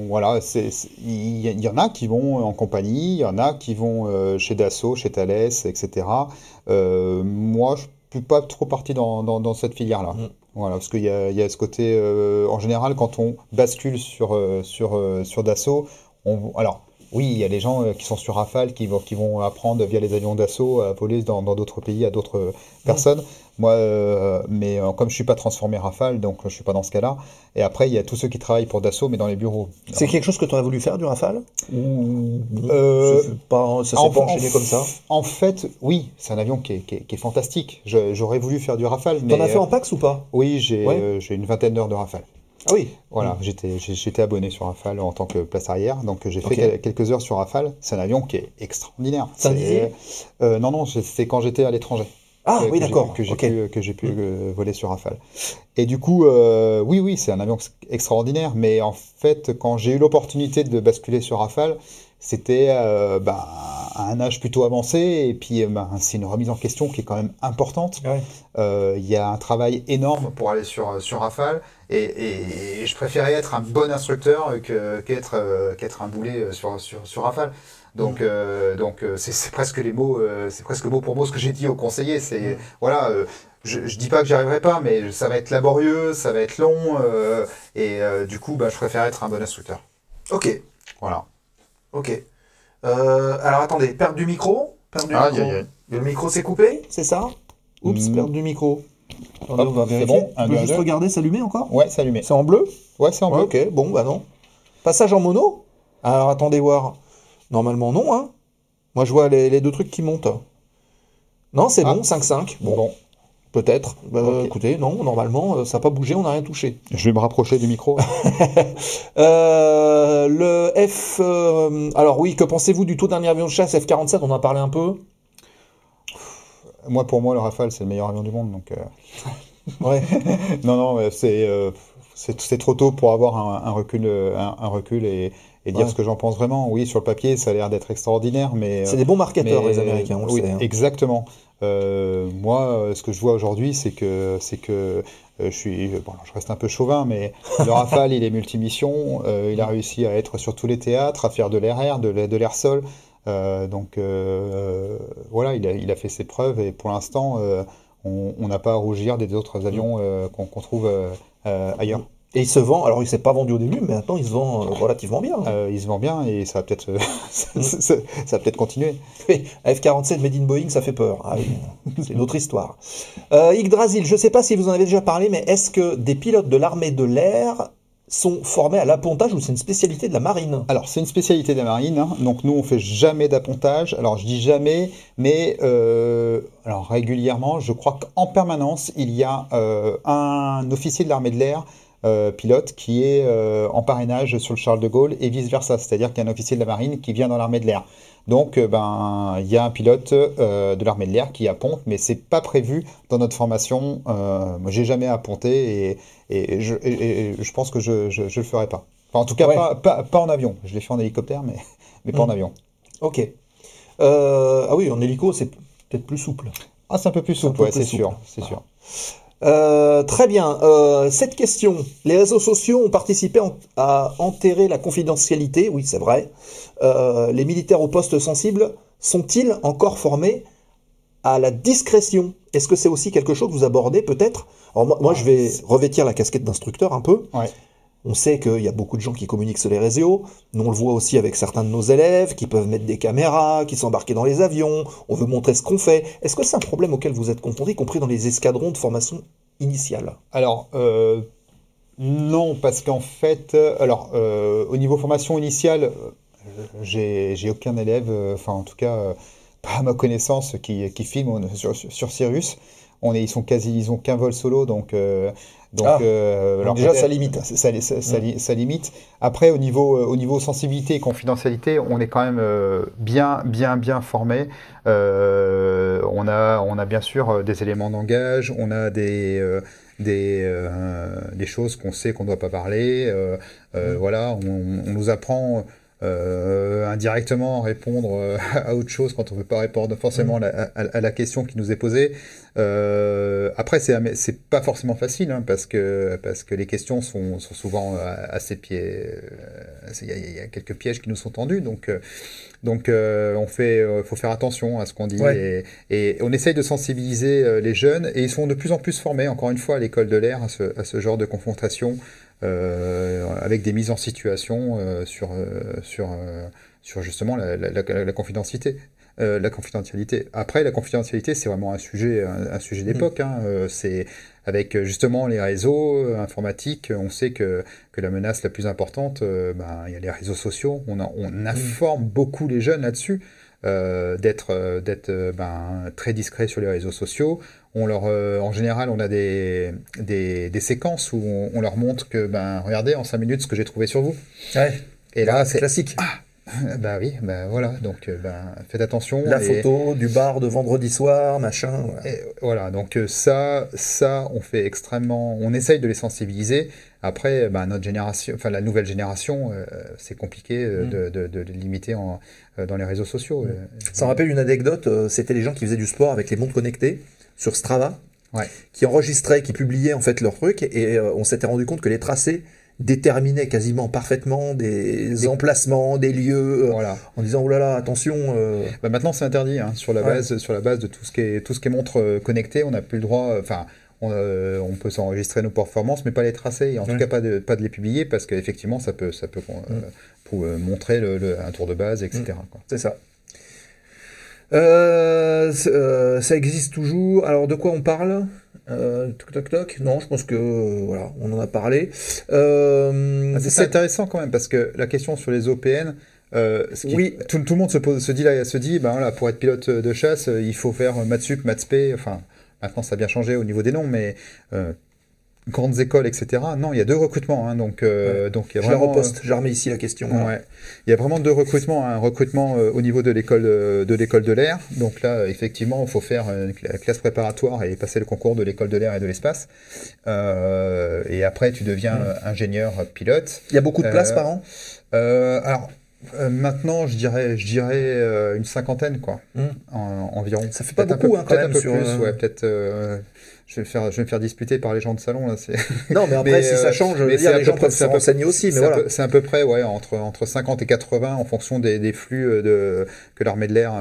voilà, il y en a qui vont en compagnie, il y en a qui vont chez Dassault, chez Thales, etc. Moi, je ne suis pas trop parti dans cette filière-là. Voilà, parce qu'il y a ce côté, en général, quand on bascule sur Dassault, alors, oui, il y a les gens qui sont sur Rafale qui vont apprendre via les avions d'assaut à voler dans d'autres pays, à d'autres personnes. Moi, comme je ne suis pas transformé Rafale, donc je ne suis pas dans ce cas-là. Et après, il y a tous ceux qui travaillent pour Dassault, mais dans les bureaux. C'est quelque chose que tu aurais voulu faire, du Rafale ? Ça s'est pas enchaîné comme ça ? En fait, oui, c'est un avion qui est fantastique. J'aurais voulu faire du Rafale. T'en as fait en PAX ou pas ? Oui, j'ai une vingtaine d'heures de Rafale. Ah oui. Voilà, j'étais abonné sur Rafale en tant que place arrière, donc j'ai fait quelques heures sur Rafale. C'est un avion qui est extraordinaire. Non, c'est quand j'étais à l'étranger. Ah oui, d'accord. Que j'ai pu voler sur Rafale. Et du coup, oui, c'est un avion extraordinaire, mais en fait, quand j'ai eu l'opportunité de basculer sur Rafale, c'était à un âge plutôt avancé, et puis c'est une remise en question qui est quand même importante. Il y a un travail énorme pour aller sur Rafale, et je préférais être un bon instructeur qu'être un boulet sur Rafale. Donc c'est presque les mots, c'est presque mot pour mot ce que j'ai dit aux conseillers. C'est voilà, je dis pas que j'y arriverai pas, mais ça va être laborieux, ça va être long, et du coup, je préfère être un bon instructeur. Ok. Voilà. Ok. Alors attendez, perte du micro. Le micro s'est coupé, c'est ça ? Oups, perte du micro. Attendez, on va vérifier. Bon, on peut juste regarder, s'allumer encore ? Ouais, c'est allumé. C'est en bleu ? Ouais, c'est en bleu. Ok, bon, non. Passage en mono ? Alors attendez voir. Normalement non, hein. Moi je vois les deux trucs qui montent. Non, c'est bon, 5.5. Bon. Peut-être. Écoutez, non, normalement, ça n'a pas bougé, on n'a rien touché. Je vais me rapprocher du micro. Le F... alors oui, que pensez-vous du tout dernier avion de chasse F-47 ? On en a parlé un peu. Pour moi, le Rafale, c'est le meilleur avion du monde. Donc, ouais. Non, c'est trop tôt pour avoir un recul et dire ce que j'en pense vraiment. Oui, sur le papier, ça a l'air d'être extraordinaire, mais... C'est des bons marketeurs, les Américains, on le sait. Hein. Exactement. Moi, ce que je vois aujourd'hui, c'est que je reste un peu chauvin, mais le Rafale, il est multimission, il a réussi à être sur tous les théâtres, à faire de l'air-air, de l'air-sol. Voilà, il a fait ses preuves, et pour l'instant, on n'a pas à rougir des autres avions qu'on trouve ailleurs. Et il se vend, alors il s'est pas vendu au début, mais maintenant il se vend relativement bien. Il se vend bien et ça va peut-être ça va peut-être continuer. Oui, F-47 Made in Boeing, ça fait peur. Ah oui, c'est une autre histoire. Yggdrasil, je ne sais pas si vous en avez déjà parlé, mais est-ce que des pilotes de l'armée de l'air sont formés à l'appontage ou c'est une spécialité de la marine? Alors, c'est une spécialité de la marine, hein. Donc nous, on fait jamais d'appontage. Alors, je dis jamais, mais alors régulièrement, je crois qu'en permanence, il y a un officier de l'armée de l'air, pilote, qui est en parrainage sur le Charles de Gaulle et vice-versa. C'est-à-dire qu'il y a un officier de la marine qui vient dans l'armée de l'air. Donc, il y a un pilote de l'armée de l'air qui apponte, mais c'est pas prévu dans notre formation. Moi, j'ai jamais apponté et je pense que je le ferai pas. Enfin, en tout cas, Ouais. pas en avion. Je l'ai fait en hélicoptère, mais pas en avion. Ok. Ah oui, en hélico, c'est peut-être plus souple. Ah, c'est un peu plus souple, peu ouais, plus c'est sûr, souple. c'est sûr. Très bien. Cette question. Les réseaux sociaux ont participé à enterrer la confidentialité. Oui, c'est vrai. Les militaires aux postes sensibles sont-ils encore formés à la discrétion? Est-ce que c'est aussi quelque chose que vous abordez peut-être? Alors moi, je vais revêtir la casquette d'instructeur un peu. Ouais. On sait qu'il y a beaucoup de gens qui communiquent sur les réseaux. Nous, on le voit aussi avec certains de nos élèves qui peuvent mettre des caméras, qui sont embarqués dans les avions. On veut montrer ce qu'on fait. Est-ce que c'est un problème auquel vous êtes confronté, y compris dans les escadrons de formation initiale? Alors, non, parce qu'en fait, au niveau formation initiale, j'ai aucun élève, enfin en tout cas, pas à ma connaissance, qui filme sur Cirrus. Ils ont qu'un vol solo, donc alors déjà, peut-être- ça limite. ça limite. Après, au niveau sensibilité et confidentialité, on est quand même bien formé. On a bien sûr des éléments de langage, on a des choses qu'on sait qu'on ne doit pas parler. Voilà, on nous apprend indirectement à répondre à autre chose quand on ne veut pas répondre forcément à la question qui nous est posée. Après, c'est pas forcément facile, hein, parce que les questions sont souvent assez pièges. Il y a quelques pièges qui nous sont tendus, donc faut faire attention à ce qu'on dit, Ouais. et on essaye de sensibiliser les jeunes, et ils sont de plus en plus formés, encore une fois, à l'école de l'air, à ce genre de confrontation, avec des mises en situation sur justement la confidentialité. La confidentialité. Après, la confidentialité, c'est vraiment un sujet d'époque, hein. C'est avec justement les réseaux informatiques, on sait que la menace la plus importante, il y a les réseaux sociaux. On informe beaucoup les jeunes là-dessus, d'être très discret sur les réseaux sociaux. En général, on a des séquences où on leur montre que, regardez, en 5 minutes, ce que j'ai trouvé sur vous. Ouais. Et là, c'est Classique. bah oui, voilà, donc faites attention. La photo du bar de vendredi soir, machin. Voilà. Et voilà, donc ça, on essaye de les sensibiliser. Après, notre génération, enfin la nouvelle génération, c'est compliqué de les limiter dans les réseaux sociaux. Ça me rappelle une anecdote, c'était les gens qui faisaient du sport avec les montres connectées sur Strava, Ouais. qui enregistraient, qui publiaient en fait leurs trucs, et on s'était rendu compte que les tracés déterminaient quasiment parfaitement des emplacements, des lieux, Voilà. en disant oh là là, attention. Maintenant, c'est interdit, hein, sur la base de tout ce qui est montre connectée, on n'a plus le droit. Enfin, on peut s'enregistrer nos performances, mais pas les tracer, et en tout cas pas de les publier, parce qu'effectivement, ça peut montrer un tour de base, etc. quoi. C'est ça. Ça existe toujours. Alors, de quoi on parle? Toc toc toc. Non, je pense que voilà, on en a parlé. C'est intéressant quand même, parce que la question sur les OPN, tout le monde se dit, voilà, pour être pilote de chasse, il faut faire maths sup, maths spé. Enfin, maintenant ça a bien changé au niveau des noms, mais grandes écoles, etc. Non, il y a 2 recrutements, hein, donc il y a Je la vraiment. reposte. Je remets ici la question. Ouais. Il y a vraiment 2 recrutements, un recrutement au niveau de l'école de l'air. Donc là, effectivement, il faut faire la classe préparatoire et passer le concours de l'école de l'air et de l'espace. Et après, tu deviens ingénieur pilote. Il y a beaucoup de places par an? Alors, Maintenant, je dirais une cinquantaine, quoi, environ. Ça fait pas Peut-être beaucoup, hein, quand peut-être même. un peu Sur, plus, ouais, peut-être. Je vais me faire disputer par les gens de salon, là. Non, mais après, si ça change, je veux dire, les gens peuvent se renseigner aussi, mais voilà. C'est à peu près, ouais, entre 50 et 80 en fonction des flux que l'armée de l'air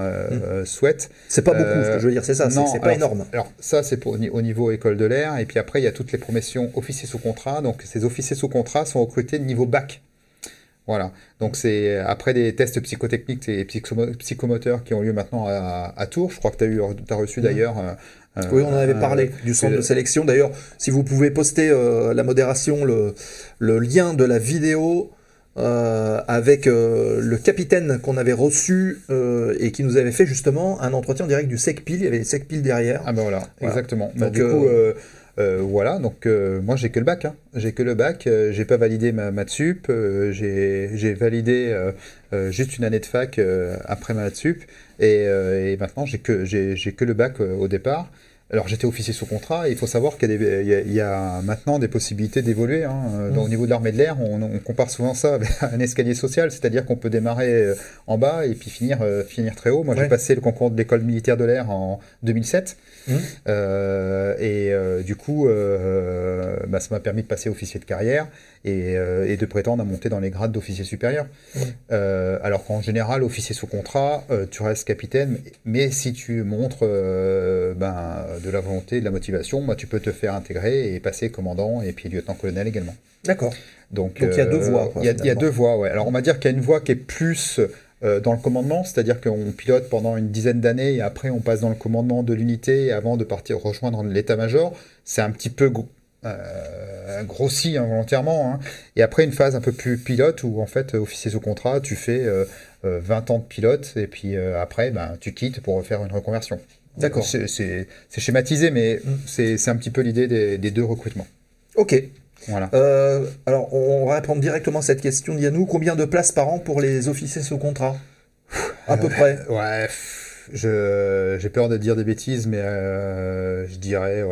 souhaite. C'est pas beaucoup, ce que je veux dire, c'est ça, non, c'est pas énorme. Alors, ça, c'est au niveau école de l'air, et puis après, il y a toutes les promotions officiers sous contrat. Donc, ces officiers sous contrat sont recrutés de niveau bac. Voilà, donc c'est après des tests psychotechniques et psychomoteurs qui ont lieu maintenant à Tours. Je crois que tu as reçu d'ailleurs. Oui, on en avait parlé du centre de sélection. D'ailleurs, si vous pouvez poster la modération, le lien de la vidéo avec le capitaine qu'on avait reçu et qui nous avait fait justement un entretien en direct du SecPil. Il y avait les SecPil derrière. Ah ben voilà. Exactement. Donc, du coup, voilà, donc moi j'ai que le bac, hein. J'ai que le bac, j'ai pas validé ma maths sup, j'ai validé juste une année de fac après ma maths sup, et maintenant j'ai que le bac au départ. Alors j'étais officier sous contrat, et il faut savoir qu'il y a maintenant des possibilités d'évoluer, hein. Au niveau de l'armée de l'air, on compare souvent ça avec un escalier social, c'est-à-dire qu'on peut démarrer en bas et puis finir très haut. Moi j'ai passé le concours de l'école militaire de l'air en 2007, du coup ça m'a permis de passer officier de carrière et de prétendre à monter dans les grades d'officier supérieur. Alors qu'en général, officier sous contrat, tu restes capitaine, mais si tu montres de la volonté, de la motivation, tu peux te faire intégrer et passer commandant et puis lieutenant-colonel également. D'accord. Donc il y a deux voies. Il y a deux voies, ouais. Alors on va dire qu'il y a une voie qui est plus dans le commandement, c'est-à-dire qu'on pilote pendant une dizaine d'années et après on passe dans le commandement de l'unité avant de partir rejoindre l'état-major. C'est un petit peu grossi involontairement, hein. Et après une phase un peu plus pilote où en fait officier sous contrat, tu fais 20 ans de pilote et puis après tu quittes pour faire une reconversion. D'accord. C'est schématisé, mais c'est un petit peu l'idée des deux recrutements. Ok. Voilà. Alors, on va répondre directement à cette question d'Yannou. Combien de places par an pour les officiers sous contrat? À peu près. Ouais, j'ai peur de dire des bêtises, mais je dirais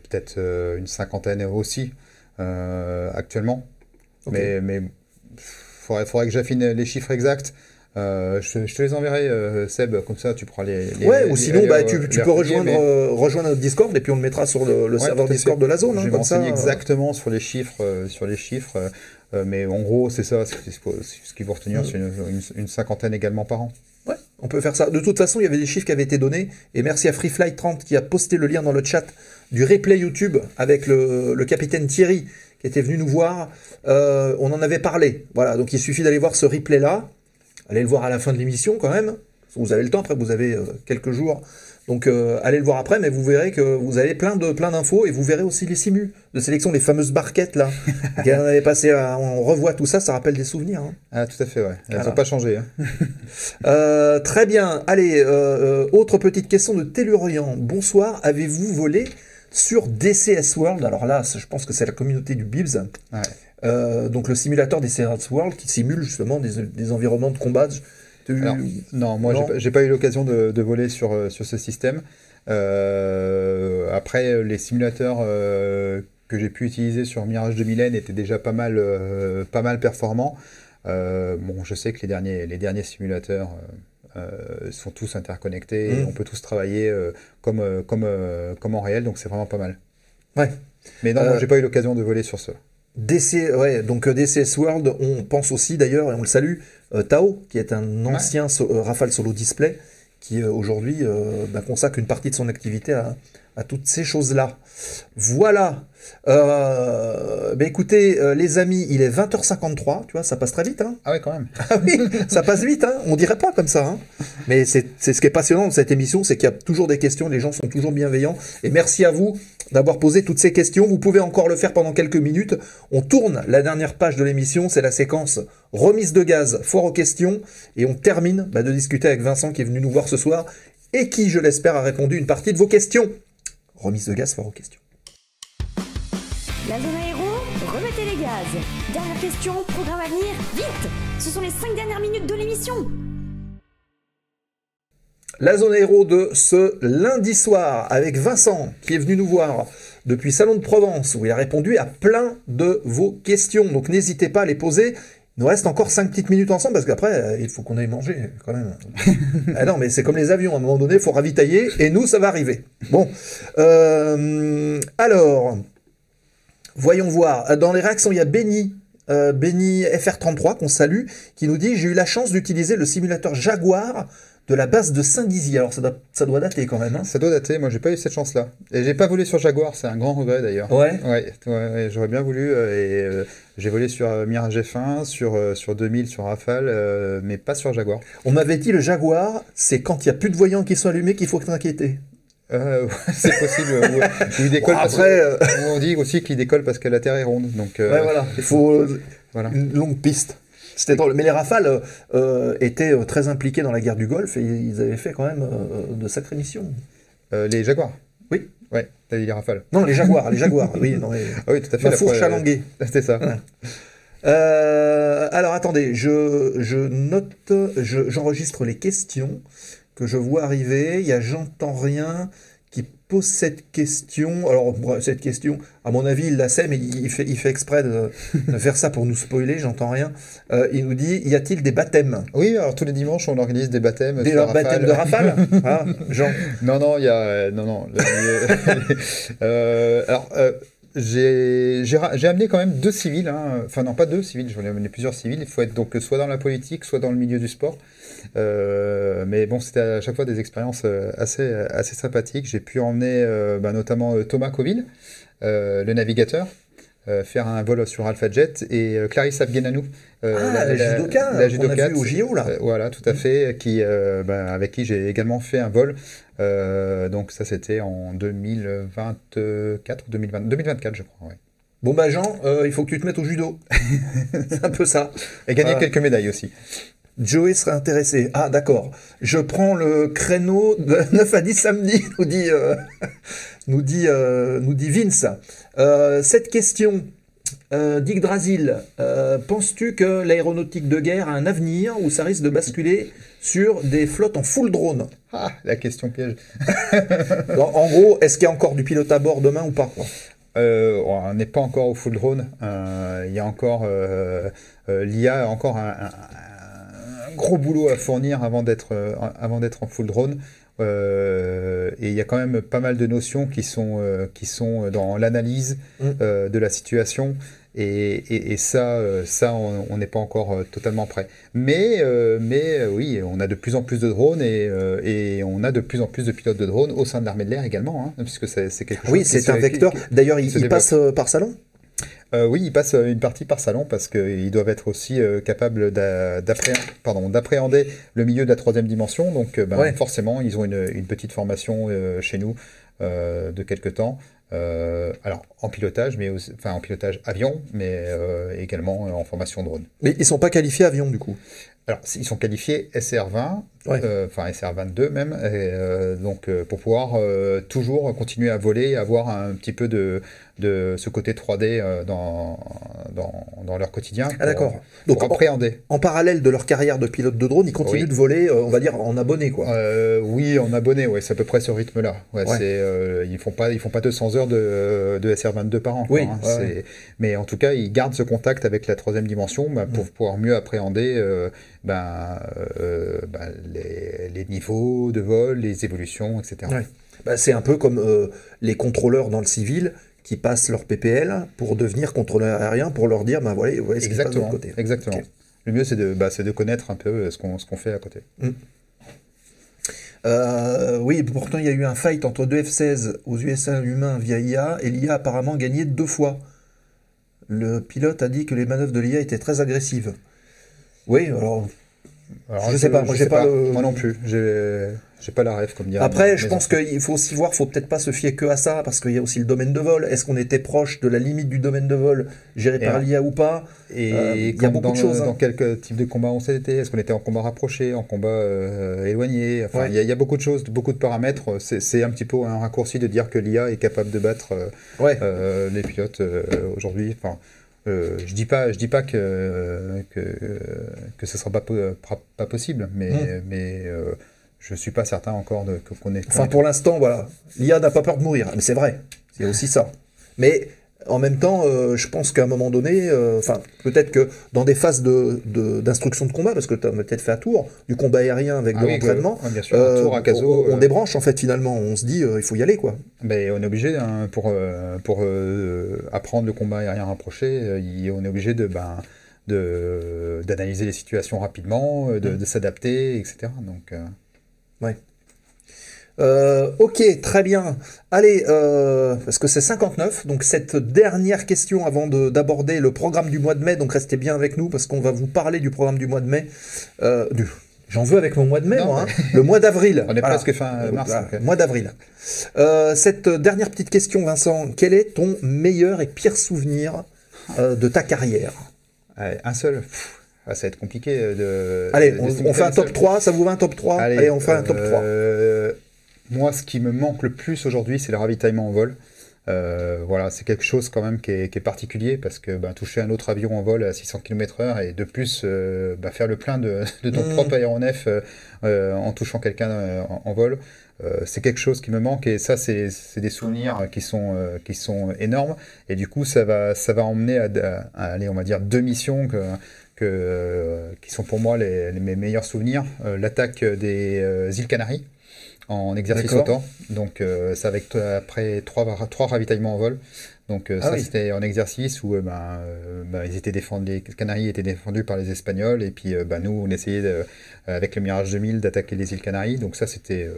peut-être une cinquantaine aussi actuellement. Okay. Mais faudrait que j'affine les chiffres exacts. Je te les enverrai, Seb, comme ça tu pourras les ou sinon tu peux rejoindre notre Discord et puis on le mettra sur le serveur Discord de la zone. Je vais m'enseigner exactement sur les chiffres, mais en gros c'est ça, ce qu'il faut retenir, c'est une cinquantaine également par an. Ouais, on peut faire ça. De toute façon, il y avait des chiffres qui avaient été donnés, et merci à FreeFlight30 qui a posté le lien dans le chat du replay YouTube avec le capitaine Thierry qui était venu nous voir. On en avait parlé. Voilà, donc il suffit d'aller voir ce replay là. Allez le voir à la fin de l'émission quand même. Vous avez le temps, après vous avez quelques jours. Donc allez le voir après, mais vous verrez que vous avez plein d'infos et vous verrez aussi les simus de sélection, les fameuses barquettes là. On avait passé, on revoit tout ça, ça rappelle des souvenirs. Hein. Ah tout à fait, ouais. Elles n'ont pas changé. Hein. Très bien. Allez, autre petite question de Tellurian. Bonsoir, avez-vous volé sur DCS World? Alors là, je pense que c'est la communauté du Bibs. Ouais. Donc le simulateur des DCS World qui simule justement des environnements de combat. Alors, non, moi j'ai pas eu l'occasion de voler sur ce système. Après les simulateurs que j'ai pu utiliser sur Mirage 2000N étaient déjà pas mal performants. Je sais que les derniers simulateurs sont tous interconnectés et on peut tous travailler comme en réel, donc c'est vraiment pas mal. Ouais. Mais non, moi j'ai pas eu l'occasion de voler sur ça. Donc DCS World, on pense aussi d'ailleurs, et on le salue, Tao, qui est un ancien Rafale Solo Display, qui aujourd'hui consacre une partie de son activité à toutes ces choses-là. Voilà. Écoutez, les amis, il est 20h53, tu vois, ça passe très vite. Hein. Ah ouais, quand même. Ah oui, ça passe vite, hein. On dirait pas comme ça. Hein. Mais c'est ce qui est passionnant de cette émission, c'est qu'il y a toujours des questions, les gens sont toujours bienveillants. Et merci à vous d'avoir posé toutes ces questions. Vous pouvez encore le faire pendant quelques minutes. On tourne la dernière page de l'émission, c'est la séquence remise de gaz, foire aux questions. Et on termine de discuter avec Vincent qui est venu nous voir ce soir et qui, je l'espère, a répondu une partie de vos questions. Remise de gaz, foire aux questions. La zone aéro, remettez les gaz. Dernière question, programme à venir, vite. Ce sont les 5 dernières minutes de l'émission. La zone aéro de ce lundi soir avec Vincent qui est venu nous voir depuis Salon de Provence où il a répondu à plein de vos questions. Donc n'hésitez pas à les poser. Il nous reste encore 5 petites minutes ensemble, parce qu'après, il faut qu'on aille manger, quand même. Ah non, mais c'est comme les avions, à un moment donné, il faut ravitailler, et nous, ça va arriver. Bon. Alors, voyons voir. Dans les réactions, il y a Benny FR33, qu'on salue, qui nous dit « J'ai eu la chance d'utiliser le simulateur Jaguar de la base de Saint-Dizier ». Alors, ça doit dater quand même. Hein. Ça doit dater, moi j'ai pas eu cette chance-là. Et j'ai pas volé sur Jaguar, c'est un grand regret d'ailleurs. Ouais. Ouais, j'aurais bien voulu. J'ai volé sur Mirage F1, sur 2000, sur Rafale, mais pas sur Jaguar. On m'avait dit le Jaguar, c'est quand il n'y a plus de voyants qui sont allumés qu'il faut t'inquiéter. C'est possible. Ou il décolle on dit aussi qu'il décolle parce que la Terre est ronde. Donc, ouais, voilà. Il faut une longue piste. C'était drôle. Mais les Rafales étaient très impliqués dans la guerre du Golfe et ils avaient fait quand même de sacrées missions. Les Jaguars. Oui. Ouais, t'as dit les Rafales. Non, les Jaguars. Oui, non, ah oui, tout à fait. La fourche à languer. C'était ça. Voilà. Alors, attendez. Je note, j'enregistre les questions que je vois arriver. Il y a J'entends rien qui pose cette question. Alors, cette question, à mon avis, il la sait, mais il fait exprès de faire ça pour nous spoiler. J'entends rien. Il nous dit, y a-t-il des baptêmes? Oui, alors tous les dimanches, on organise des baptêmes. Des baptêmes de Rafale. Ah, Jean. Non, il y a... Non. Alors... J'ai amené quand même 2 civils, hein. Enfin non, pas 2 civils, j'en ai amené plusieurs civils. Il faut être donc soit dans la politique, soit dans le milieu du sport. Mais bon, c'était à chaque fois des expériences assez sympathiques. J'ai pu emmener notamment Thomas Coville, le navigateur, faire un vol sur Alpha Jet, et Clarisse Abguenanou, la judoka qu'on a vu au JO là. Voilà, tout à fait, avec qui j'ai également fait un vol. Donc ça c'était en 2024 ou 2024 je crois. Ouais. Bon Jean, il faut que tu te mettes au judo. C'est un peu ça. Et gagner quelques médailles aussi. Joey serait intéressé. Ah d'accord. Je prends le créneau de 9 à 10 samedi, nous dit Vince. Cette question, Dick Drasil, penses-tu que l'aéronautique de guerre a un avenir ou ça risque de basculer sur des flottes en full drone? Ah, la question piège. En gros, est-ce qu'il y a encore du pilote à bord demain ou pas? On n'est pas encore au full drone. Il y a encore l'IA a encore un gros boulot à fournir avant d'être en full drone. Et il y a quand même pas mal de notions qui sont dans l'analyse de la situation. Et ça, on n'est pas encore totalement prêt. Mais oui, on a de plus en plus de drones et on a de plus en plus de pilotes de drones au sein de l'armée de l'air également, hein, puisque c'est quelque chose. Oui, c'est un vecteur. D'ailleurs, il passe par salon. Oui, ils passent une partie par salon parce qu'ils doivent être aussi capables d'appréhender le milieu de la 3e dimension. Donc, forcément, ils ont une petite formation chez nous de quelque temps. Alors en pilotage, en pilotage avion, mais également en formation drone. Mais ils sont pas qualifiés avion du coup. Alors ils sont qualifiés SR20, SR22 même, donc pour pouvoir toujours continuer à voler et avoir un petit peu de ce côté 3D dans leur quotidien. Ah d'accord. Donc appréhender. En parallèle de leur carrière de pilote de drone, ils continuent de voler, on va dire en abonné quoi. Oui, en abonné, ouais, c'est à peu près ce rythme-là. Ils font pas 200 heures de SR22 par an. Oui. Quoi, hein. Mais en tout cas, ils gardent ce contact avec la 3e dimension pour pouvoir mieux appréhender les niveaux de vol, les évolutions, etc. Ouais. C'est un peu comme les contrôleurs dans le civil qui passent leur PPL pour devenir contrôleur aérien, pour leur dire, voilà ce qui se passe de l'autre côté. Exactement. Okay. Le mieux, c'est de connaître un peu ce qu'on fait à côté. Oui, pourtant, il y a eu un fight entre 2 F-16 aux USA humains via IA, et l'IA a apparemment gagné 2 fois. Le pilote a dit que les manœuvres de l'IA étaient très agressives. Oui, alors je sais pas. Moi non plus. J'ai pas la rêve comme dire. Après, je pense qu'il faut aussi voir, faut peut-être pas se fier que à ça, parce qu'il y a aussi le domaine de vol. Est-ce qu'on était proche de la limite du domaine de vol géré par l'IA ou pas? Et il y a beaucoup de choses. Dans quel type de combat on s'était? Est-ce qu'on était en combat rapproché, en combat éloigné? Enfin, il y a beaucoup de choses, beaucoup de paramètres. C'est un petit peu un raccourci de dire que l'IA est capable de battre les pilotes aujourd'hui. Enfin, je dis pas que ce sera pas possible, mais je suis pas certain encore qu'on ait. Enfin, pour l'instant, voilà, l'IA n'a pas peur de mourir, mais c'est vrai, c'est aussi ça. Mais En même temps, je pense qu'à un moment donné, enfin, peut-être que dans des phases d'instruction de combat, parce que tu as peut-être fait à Tours, du combat aérien avec de l'entraînement, bien sûr, à Tours, à Cazaux, on débranche en fait finalement, on se dit il faut y aller quoi. Ben, on est obligé, hein, pour apprendre le combat aérien rapproché, on est obligé d'analyser les situations rapidement, de s'adapter, etc. Donc, ouais. Ok, très bien. Allez, parce que c'est 59, donc cette dernière question avant d'aborder le programme du mois de mai, donc restez bien avec nous parce qu'on va vous parler du programme du mois de mai. J'en veux avec mon mois de mai, non, moi, hein. Le mois d'avril. On est presque fin mars. Donc, mois d'avril. Cette dernière petite question, Vincent, quel est ton meilleur et pire souvenir de ta carrière? Un seul. Ça va être compliqué de... Allez, on fait un top 3, ça vous va un top 3? Allez, on fait un top 3. Moi, ce qui me manque le plus aujourd'hui, c'est le ravitaillement en vol. Voilà, c'est quelque chose quand même qui est particulier parce que toucher un autre avion en vol à 600 km/h et de plus faire le plein de ton propre aéronef en touchant quelqu'un en vol, c'est quelque chose qui me manque et ça, c'est des souvenirs qui sont énormes. Et du coup, ça va emmener à aller, on va dire, 2 missions qui sont pour moi mes meilleurs souvenirs. L'attaque des îles Canaries en exercice autant, donc ça avec après 3 ravitaillements en vol, donc c'était en exercice où ils étaient défendus, les Canaries étaient défendus par les Espagnols et puis nous on essayait avec le Mirage 2000 d'attaquer les îles Canaries, donc ça c'était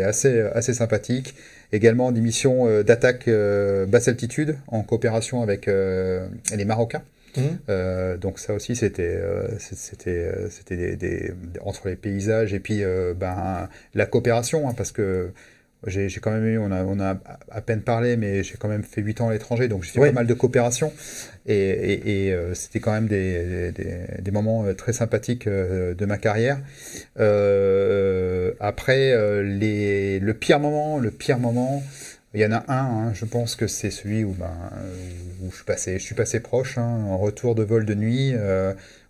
assez sympathique. Également des missions d'attaque basse altitude en coopération avec les Marocains. Donc ça aussi c'était entre les paysages et puis la coopération, hein, parce que j'ai quand même eu, on a à peine parlé, mais j'ai quand même fait 8 ans à l'étranger, donc j'ai fait pas mal de coopération et c'était quand même des moments très sympathiques de ma carrière. Après le pire moment, il y en a un, je pense que c'est celui où je suis passé proche, en retour de vol de nuit,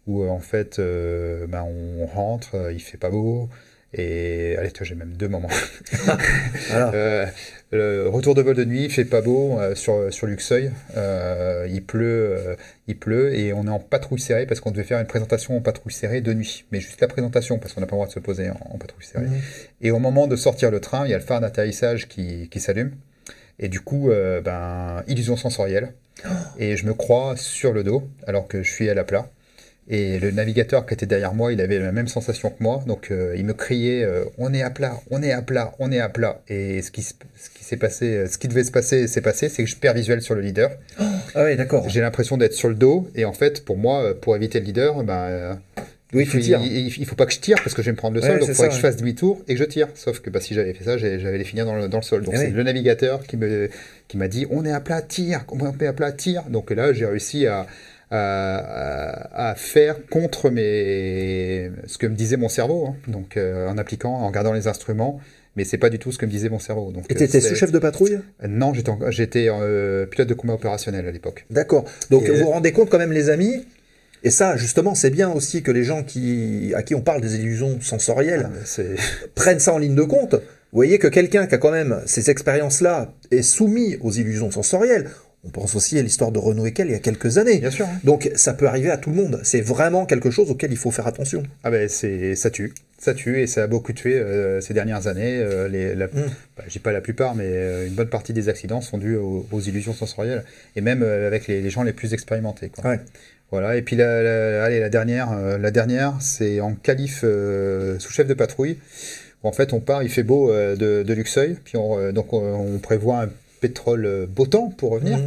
où en fait on rentre, il fait pas beau, et allez, j'ai même 2 moments. Le retour de vol de nuit, il fait pas beau sur Luxeuil, il pleut et on est en patrouille serrée parce qu'on devait faire une présentation en patrouille serrée de nuit, mais juste la présentation parce qu'on n'a pas le droit de se poser en patrouille serrée. Et au moment de sortir le train, il y a le phare d'atterrissage qui s'allume. Et du coup, illusion sensorielle. Et je me crois sur le dos, alors que je suis à la plat. Et le navigateur qui était derrière moi, il avait la même sensation que moi. Donc, il me criait on est à plat, on est à plat, on est à plat. Et ce qui s'est passé, ce qui devait se passer, s'est passé, c'est que je perds visuel sur le leader. Ah oui, d'accord. J'ai l'impression d'être sur le dos. Et en fait, pour moi, pour éviter le leader, il faut pas que je tire parce que je vais me prendre le sol, donc il faudrait que je fasse demi-tour et que je tire. Sauf que si j'avais fait ça, j'allais les finir dans le sol. Donc c'est le navigateur qui m'a dit on est à plat, tire, on est à plat, tire. Donc là, j'ai réussi à faire contre ce que me disait mon cerveau, hein. Donc en regardant les instruments. Mais c'est pas du tout ce que me disait mon cerveau. Donc, et tu étais sous-chef de patrouille? Non, j'étais pilote de combat opérationnel à l'époque. D'accord. Donc vous vous rendez compte quand même, les amis? Et ça, justement, c'est bien aussi que les gens à qui on parle des illusions sensorielles prennent ça en ligne de compte. Vous voyez que quelqu'un qui a quand même ces expériences-là est soumis aux illusions sensorielles. On pense aussi à l'histoire de Renaud Ekel il y a quelques années. Bien sûr. Donc ça peut arriver à tout le monde. C'est vraiment quelque chose auquel il faut faire attention. Ah ben ça tue et ça a beaucoup tué ces dernières années. Je dis pas la plupart, mais une bonne partie des accidents sont dus aux illusions sensorielles et même avec les gens les plus expérimentés, quoi. Ouais. Voilà, et puis la dernière, c'est en qualif sous-chef de patrouille. Où en fait, on part, il fait beau de Luxeuil, puis on prévoit un pétrole beau temps pour revenir,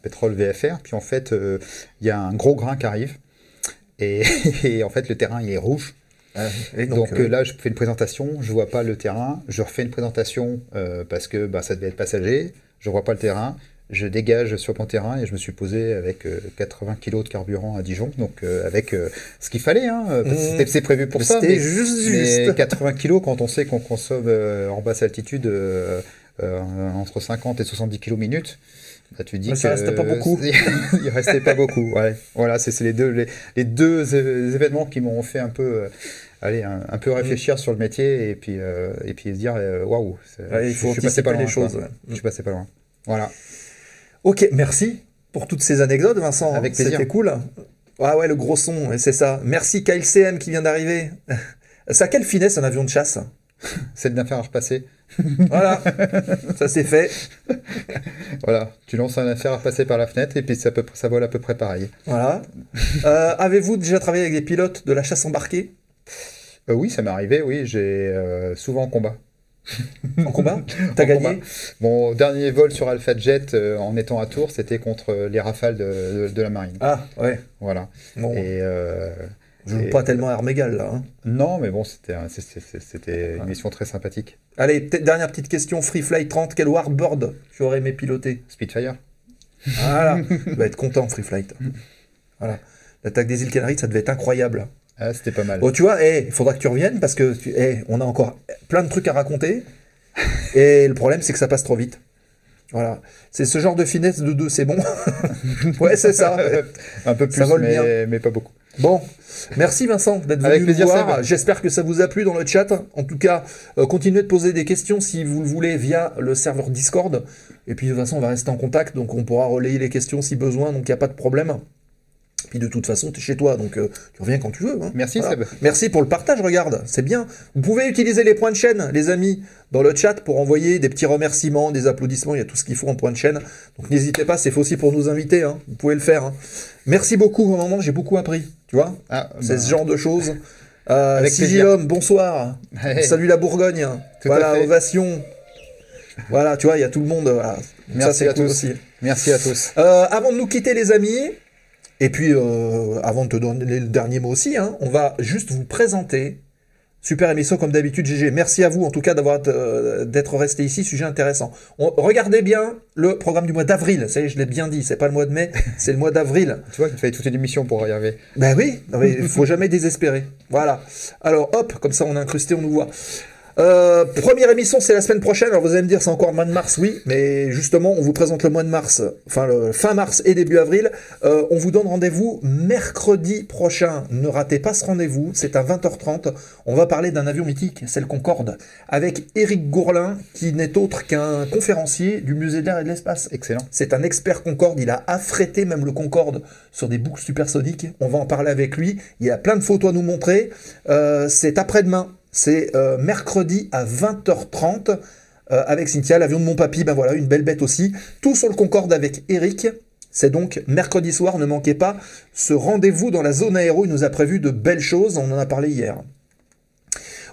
pétrole VFR, puis en fait, il y a un gros grain qui arrive, et en fait, le terrain, il est rouge. Donc là, je fais une présentation, je vois pas le terrain, je refais une présentation parce que ça devait être passager, je vois pas le terrain. Je dégage sur mon terrain et je me suis posé avec 80 kg de carburant à Dijon, donc avec ce qu'il fallait, hein, c'est prévu pour ça. C'était juste. 80 kg quand on sait qu'on consomme en basse altitude entre 50 et 70 kg minutes, tu dis que ça restait pas beaucoup. Il restait pas beaucoup. Ouais. Voilà, c'est les deux événements qui m'ont fait un peu. Un peu réfléchir sur le métier et puis se dire waouh, il faut anticiper les choses. Je suis passé pas loin. Voilà. Ok, merci pour toutes ces anecdotes, Vincent. Avec plaisir. C'était cool. Ah ouais, le gros son, ouais, c'est ça. Merci KLCM qui vient d'arriver. Ça a quelle finesse un avion de chasse? C'est de bien faire à repasser. Voilà, ça c'est fait. Voilà, tu lances un affaire à repasser par la fenêtre et puis ça vole à peu près pareil. Voilà. Avez-vous déjà travaillé avec des pilotes de la chasse embarquée? Oui, ça m'est arrivé, oui, j'ai souvent en combat. En combat? T'as En gagné? combat. Mon dernier vol sur Alpha Jet en étant à Tours, c'était contre les Rafales de la marine. Ah, ouais. Voilà. Bon, Et je joue pas tellement à armes égales, là. Hein. non, mais bon, c'était une mission très sympathique. Allez, dernière petite question. Free Flight 30, quel Warbird tu aurais aimé piloter? Spitfire. Voilà. Tu vas être content, Free Flight. Voilà. L'attaque des îles Canaries, ça devait être incroyable. Ah, c'était pas mal. Bon, tu vois, il faudra que tu reviennes parce que on a encore plein de trucs à raconter. Et le problème, c'est que ça passe trop vite. Voilà. C'est ce genre de finesse de 2, c'est bon. Ouais, c'est ça. Un peu plus, Ça vole bien. mais pas beaucoup. Bon, merci Vincent d'être Avec venu plaisir, nous voir. Seb. J'espère que ça vous a plu dans le chat. En tout cas, continuez de poser des questions si vous le voulez via le serveur Discord. Et puis de toute façon, on va rester en contact, donc on pourra relayer les questions si besoin, donc il n'y a pas de problème. Puis de toute façon, tu es chez toi, donc tu reviens quand tu veux. Hein. Merci, Seb. Merci pour le partage, regarde, c'est bien. Vous pouvez utiliser les points de chaîne, les amis, dans le chat pour envoyer des petits remerciements, des applaudissements, il y a tout ce qu'il faut en points de chaîne. Donc n'hésitez pas, c'est fait aussi pour nous inviter, hein. Vous pouvez le faire. Hein. Merci beaucoup, vraiment, j'ai beaucoup appris, tu vois. Ah, C'est bah, ce genre de choses. Avec Sigilum, bonsoir. Hey. Salut la Bourgogne. Tout Voilà, à fait. ovation. Voilà, tu vois, il y a tout le monde. Voilà. Merci Ça, c'est à cool tous. aussi. Merci à tous. Avant de nous quitter, les amis, et puis avant de te donner le dernier mot aussi, hein, on va juste vous présenter. Super émission comme d'habitude, GG. Merci à vous en tout cas d'être resté ici, sujet intéressant. Regardez bien le programme du mois d'avril. Ça y est, je l'ai bien dit, c'est pas le mois de mai, c'est le mois d'avril. Tu vois qu'il fallait toute une émission pour y arriver. Ben oui, il faut jamais désespérer. Voilà. Alors hop, comme ça on est incrusté, on nous voit. Première émission, c'est la semaine prochaine. Alors vous allez me dire, c'est encore le mois de mars, oui, mais justement, on vous présente le mois de mars, enfin le fin mars et début avril. On vous donne rendez-vous mercredi prochain. Ne ratez pas ce rendez-vous, c'est à 20h30. On va parler d'un avion mythique, c'est le Concorde, avec Éric Gourlin, qui n'est autre qu'un conférencier du musée de l'air et de l'espace. Excellent. C'est un expert Concorde, il a affrété même le Concorde sur des boucles supersoniques. On va en parler avec lui, il a plein de photos à nous montrer. C'est après-demain. C'est mercredi à 20h30 avec Cynthia, l'avion de mon papy, ben voilà, une belle bête aussi. Tout sur le Concorde avec Eric. C'est donc mercredi soir, ne manquez pas ce rendez-vous dans la zone aéro. Il nous a prévu de belles choses, on en a parlé hier.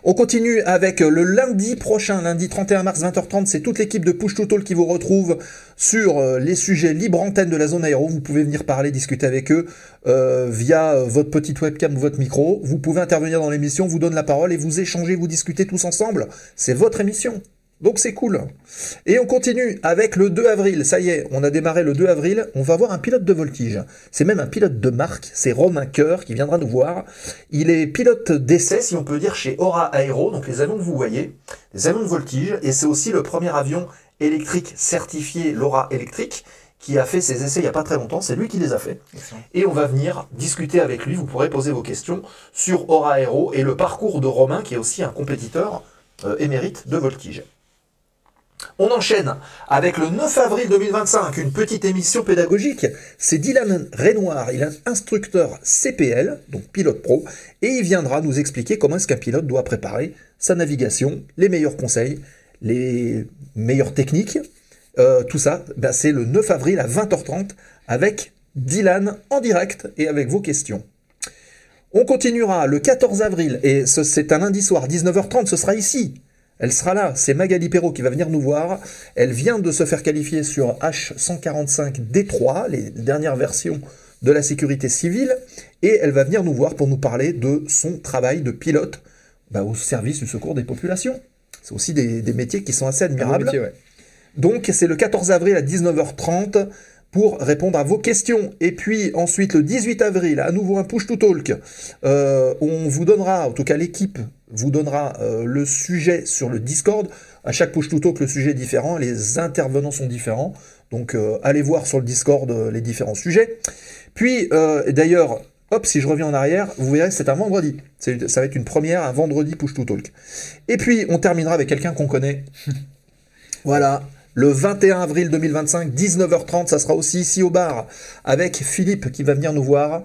On continue avec le lundi prochain, lundi 31 mars 20h30, c'est toute l'équipe de Push to Talk qui vous retrouve sur les sujets libre antenne de la zone aéro. Vous pouvez venir parler, discuter avec eux via votre petite webcam ou votre micro. Vous pouvez intervenir dans l'émission, vous donne la parole et vous échangez, vous discutez tous ensemble. C'est votre émission. Donc c'est cool. Et on continue avec le 2 avril. Ça y est, on a démarré le 2 avril. On va voir un pilote de voltige. C'est même un pilote de marque. C'est Romain Coeur qui viendra nous voir. Il est pilote d'essai, si on peut dire, chez Aura Aero. Donc les avions que vous voyez, les avions de voltige. Et c'est aussi le premier avion électrique certifié Laura électrique qui a fait ses essais il n'y a pas très longtemps. C'est lui qui les a fait. Excellent. Et on va venir discuter avec lui. Vous pourrez poser vos questions sur Aura Aero et le parcours de Romain, qui est aussi un compétiteur émérite de voltige. On enchaîne avec le 9 avril 2025, une petite émission pédagogique. C'est Dylan Renoir, il est instructeur CPL, donc pilote pro, et il viendra nous expliquer comment est-ce qu'un pilote doit préparer sa navigation, les meilleurs conseils, les meilleures techniques. Tout ça, ben c'est le 9 avril à 20h30 avec Dylan en direct et avec vos questions. On continuera le 14 avril, et c'est un lundi soir, 19h30, ce sera ici. Elle sera là, c'est Magali Perrault qui va venir nous voir. Elle vient de se faire qualifier sur H145D3, les dernières versions de la sécurité civile, et elle va venir nous voir pour nous parler de son travail de pilote au service du secours des populations. C'est aussi des métiers qui sont assez admirables. Métier, ouais. Donc c'est le 14 avril à 19h30 pour répondre à vos questions. Et puis ensuite le 18 avril, à nouveau un push to talk. On vous donnera, en tout cas l'équipe vous donnera le sujet sur le Discord. À chaque push to talk, le sujet est différent, les intervenants sont différents. Donc allez voir sur le Discord les différents sujets. Puis d'ailleurs, hop, si je reviens en arrière, vous verrez, c'est un vendredi. Ça va être une première, un vendredi push to talk. Et puis on terminera avec quelqu'un qu'on connaît. Voilà, le 21 avril 2025, 19h30, ça sera aussi ici au bar, avec Philippe qui va venir nous voir,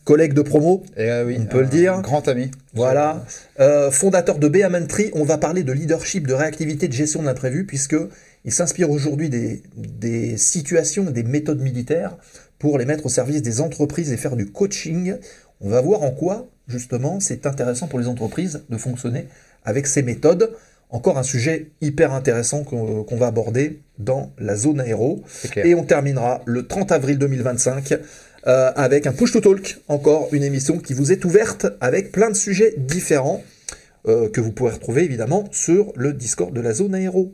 collègue de promo, Oui, on peut le dire. Grand ami. Voilà, fondateur de Beamentry. On va parler de leadership, de réactivité, de gestion de l'imprévu, puisqu'il s'inspire aujourd'hui des situations et des méthodes militaires pour les mettre au service des entreprises et faire du coaching. On va voir en quoi, justement, c'est intéressant pour les entreprises de fonctionner avec ces méthodes. Encore un sujet hyper intéressant qu'on va aborder dans la zone aéro. Et on terminera le 30 avril 2025 avec un Push to Talk, encore une émission qui vous est ouverte avec plein de sujets différents que vous pourrez retrouver évidemment sur le Discord de la zone aéro.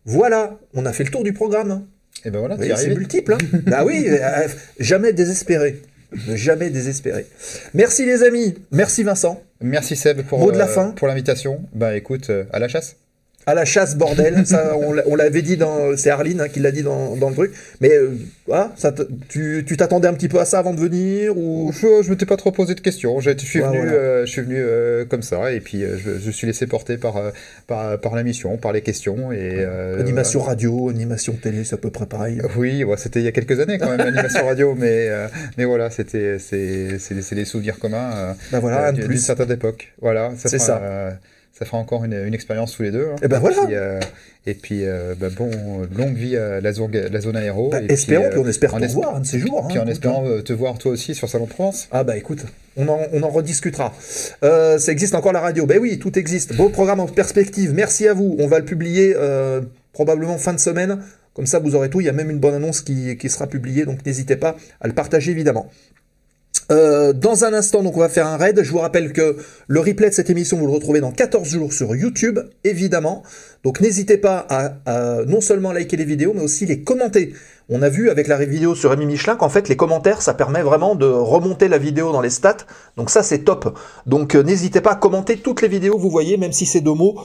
Voilà, on a fait le tour du programme. Et ben voilà, c'est multiple. Hein. Bah oui, jamais désespéré. Jamais désespéré. Merci les amis, merci Vincent. Merci Seb Mot de la fin. Pour l'invitation. Bah écoute, à la chasse. À la chasse, bordel. Ça, on l'avait dit c'est Arline qui l'a dit dans le truc. Mais voilà, tu t'attendais un petit peu à ça avant de venir ou... Je m'étais pas trop posé de questions. Je suis venu comme ça et puis je suis laissé porter par la mission, par les questions. Animation radio, animation télé, c'est à peu près pareil. Oui, c'était il y a quelques années quand même, l'animation radio. Mais voilà, c'est des souvenirs communs d'une certaine époque. Voilà, c'est ça. Ça fera encore une expérience tous les deux. Hein. Et ben voilà. Longue vie à la zone aéro. Espérons, puis on espère te voir un de ces jours. Puis en espérant te voir toi aussi sur Salon de Provence. Ah bah écoute, on en rediscutera. Ça existe encore la radio. Ben oui, tout existe. Beau programme en perspective. Merci à vous. On va le publier probablement fin de semaine. Comme ça, vous aurez tout. Il y a même une bonne annonce qui sera publiée. Donc n'hésitez pas à le partager évidemment. Dans un instant, donc on va faire un raid. Je vous rappelle que le replay de cette émission, vous le retrouvez dans 14 jours sur YouTube, évidemment. Donc n'hésitez pas à non seulement liker les vidéos, mais aussi les commenter. On a vu avec la vidéo sur Rémi Michelin qu'en fait les commentaires, ça permet vraiment de remonter la vidéo dans les stats. Donc ça c'est top. Donc n'hésitez pas à commenter toutes les vidéos que vous voyez, même si c'est 2 mots,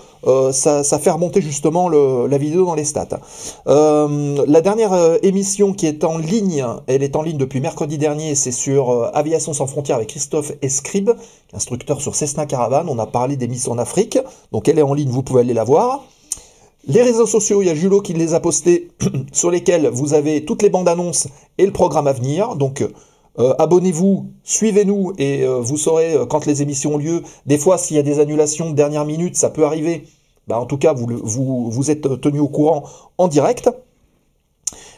ça fait remonter justement la vidéo dans les stats. La dernière émission qui est en ligne, elle est en ligne depuis mercredi dernier, c'est sur Aviation sans frontières avec Christophe Escribe, instructeur sur Cessna Caravan. On a parlé des missions en Afrique, donc elle est en ligne, vous pouvez aller la voir. Les réseaux sociaux, il y a Julot qui les a postés, sur lesquels vous avez toutes les bandes annonces et le programme à venir. Donc abonnez-vous, suivez-nous et vous saurez quand les émissions ont lieu. Des fois, s'il y a des annulations de dernière minute, ça peut arriver. Bah, en tout cas, vous êtes tenu au courant en direct.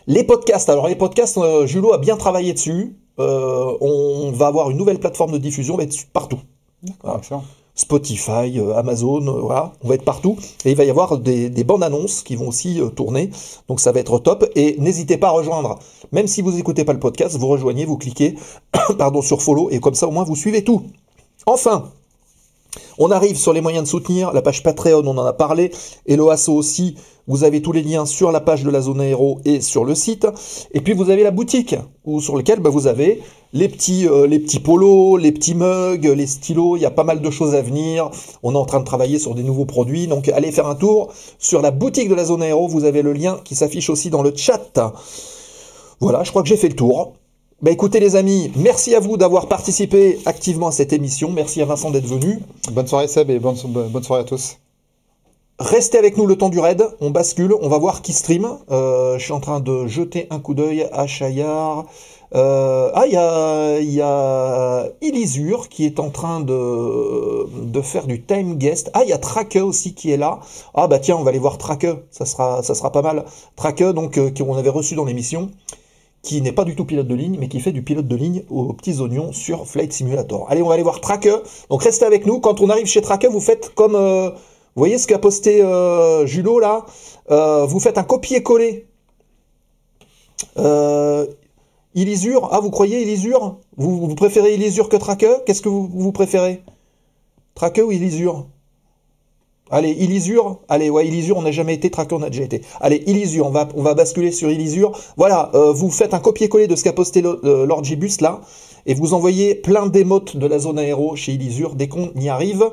Les podcasts, alors les podcasts, Julot a bien travaillé dessus. On va avoir une nouvelle plateforme de diffusion, on va être partout. D'accord, excellent. Spotify, Amazon, voilà, on va être partout. Et il va y avoir des bandes annonces qui vont aussi tourner. Donc ça va être top. Et n'hésitez pas à rejoindre. Même si vous n'écoutez pas le podcast, vous rejoignez, vous cliquez sur follow. Et comme ça, au moins, vous suivez tout. Enfin, on arrive sur les moyens de soutenir. La page Patreon, on en a parlé. Et l'OASO aussi. Vous avez tous les liens sur la page de la zone aéro et sur le site. Et puis vous avez la boutique sur laquelle vous avez les petits polos, les petits mugs, les stylos. Il y a pas mal de choses à venir. On est en train de travailler sur des nouveaux produits. Donc allez faire un tour sur la boutique de la zone aéro. Vous avez le lien qui s'affiche aussi dans le chat. Voilà, je crois que j'ai fait le tour. Bah écoutez les amis, merci à vous d'avoir participé activement à cette émission. Merci à Vincent d'être venu. Bonne soirée Seb et bonne soirée à tous. Restez avec nous le temps du raid, on bascule, on va voir qui stream. Je suis en train de jeter un coup d'œil à Chayard. Il y a Ilisure qui est en train de faire du time guest. Ah, il y a Trake aussi qui est là. Ah bah tiens, on va aller voir Trake, ça sera pas mal. Trake, donc, qu'on avait reçu dans l'émission, qui n'est pas du tout pilote de ligne, mais qui fait du pilote de ligne aux petits oignons sur Flight Simulator. Allez, on va aller voir Trake. Donc restez avec nous. Quand on arrive chez Trake, vous faites comme... vous voyez ce qu'a posté Julot là, vous faites un copier-coller. Ilisure, ah vous croyez Ilisure, vous préférez Ilisure que Trake? Qu'est-ce que vous préférez? Trake ou Ilisure? Allez, Ilisure, allez, ouais, Ilisure, on n'a jamais été, Trake, on a déjà été. Allez, Ilisure, on va basculer sur Ilisure. Voilà, vous faites un copier-coller de ce qu'a posté Lord Gibus là, et vous envoyez plein d'émotes de la zone aéro chez Ilisure dès qu'on y arrive.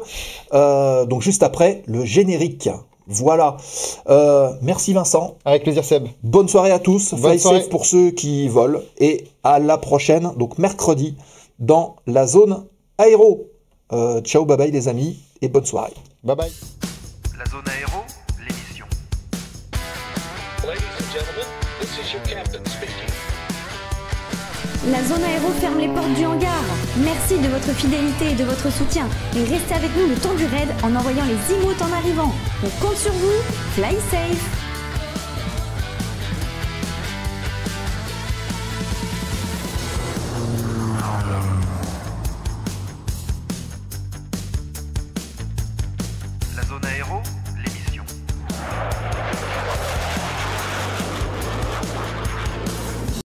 Donc juste après, le générique. Voilà. Merci Vincent. Avec plaisir Seb. Bonne soirée à tous. Fly safe pour ceux qui volent. Et à la prochaine, donc mercredi, dans la zone aéro. Ciao, bye bye les amis, et bonne soirée. Bye bye. La zone aéro, l'émission. Ladies and gentlemen, this is your captain speaking. La zone aéro ferme les portes du hangar. Merci de votre fidélité et de votre soutien. Et restez avec nous le temps du raid en envoyant les emotes en arrivant. On compte sur vous. Fly safe.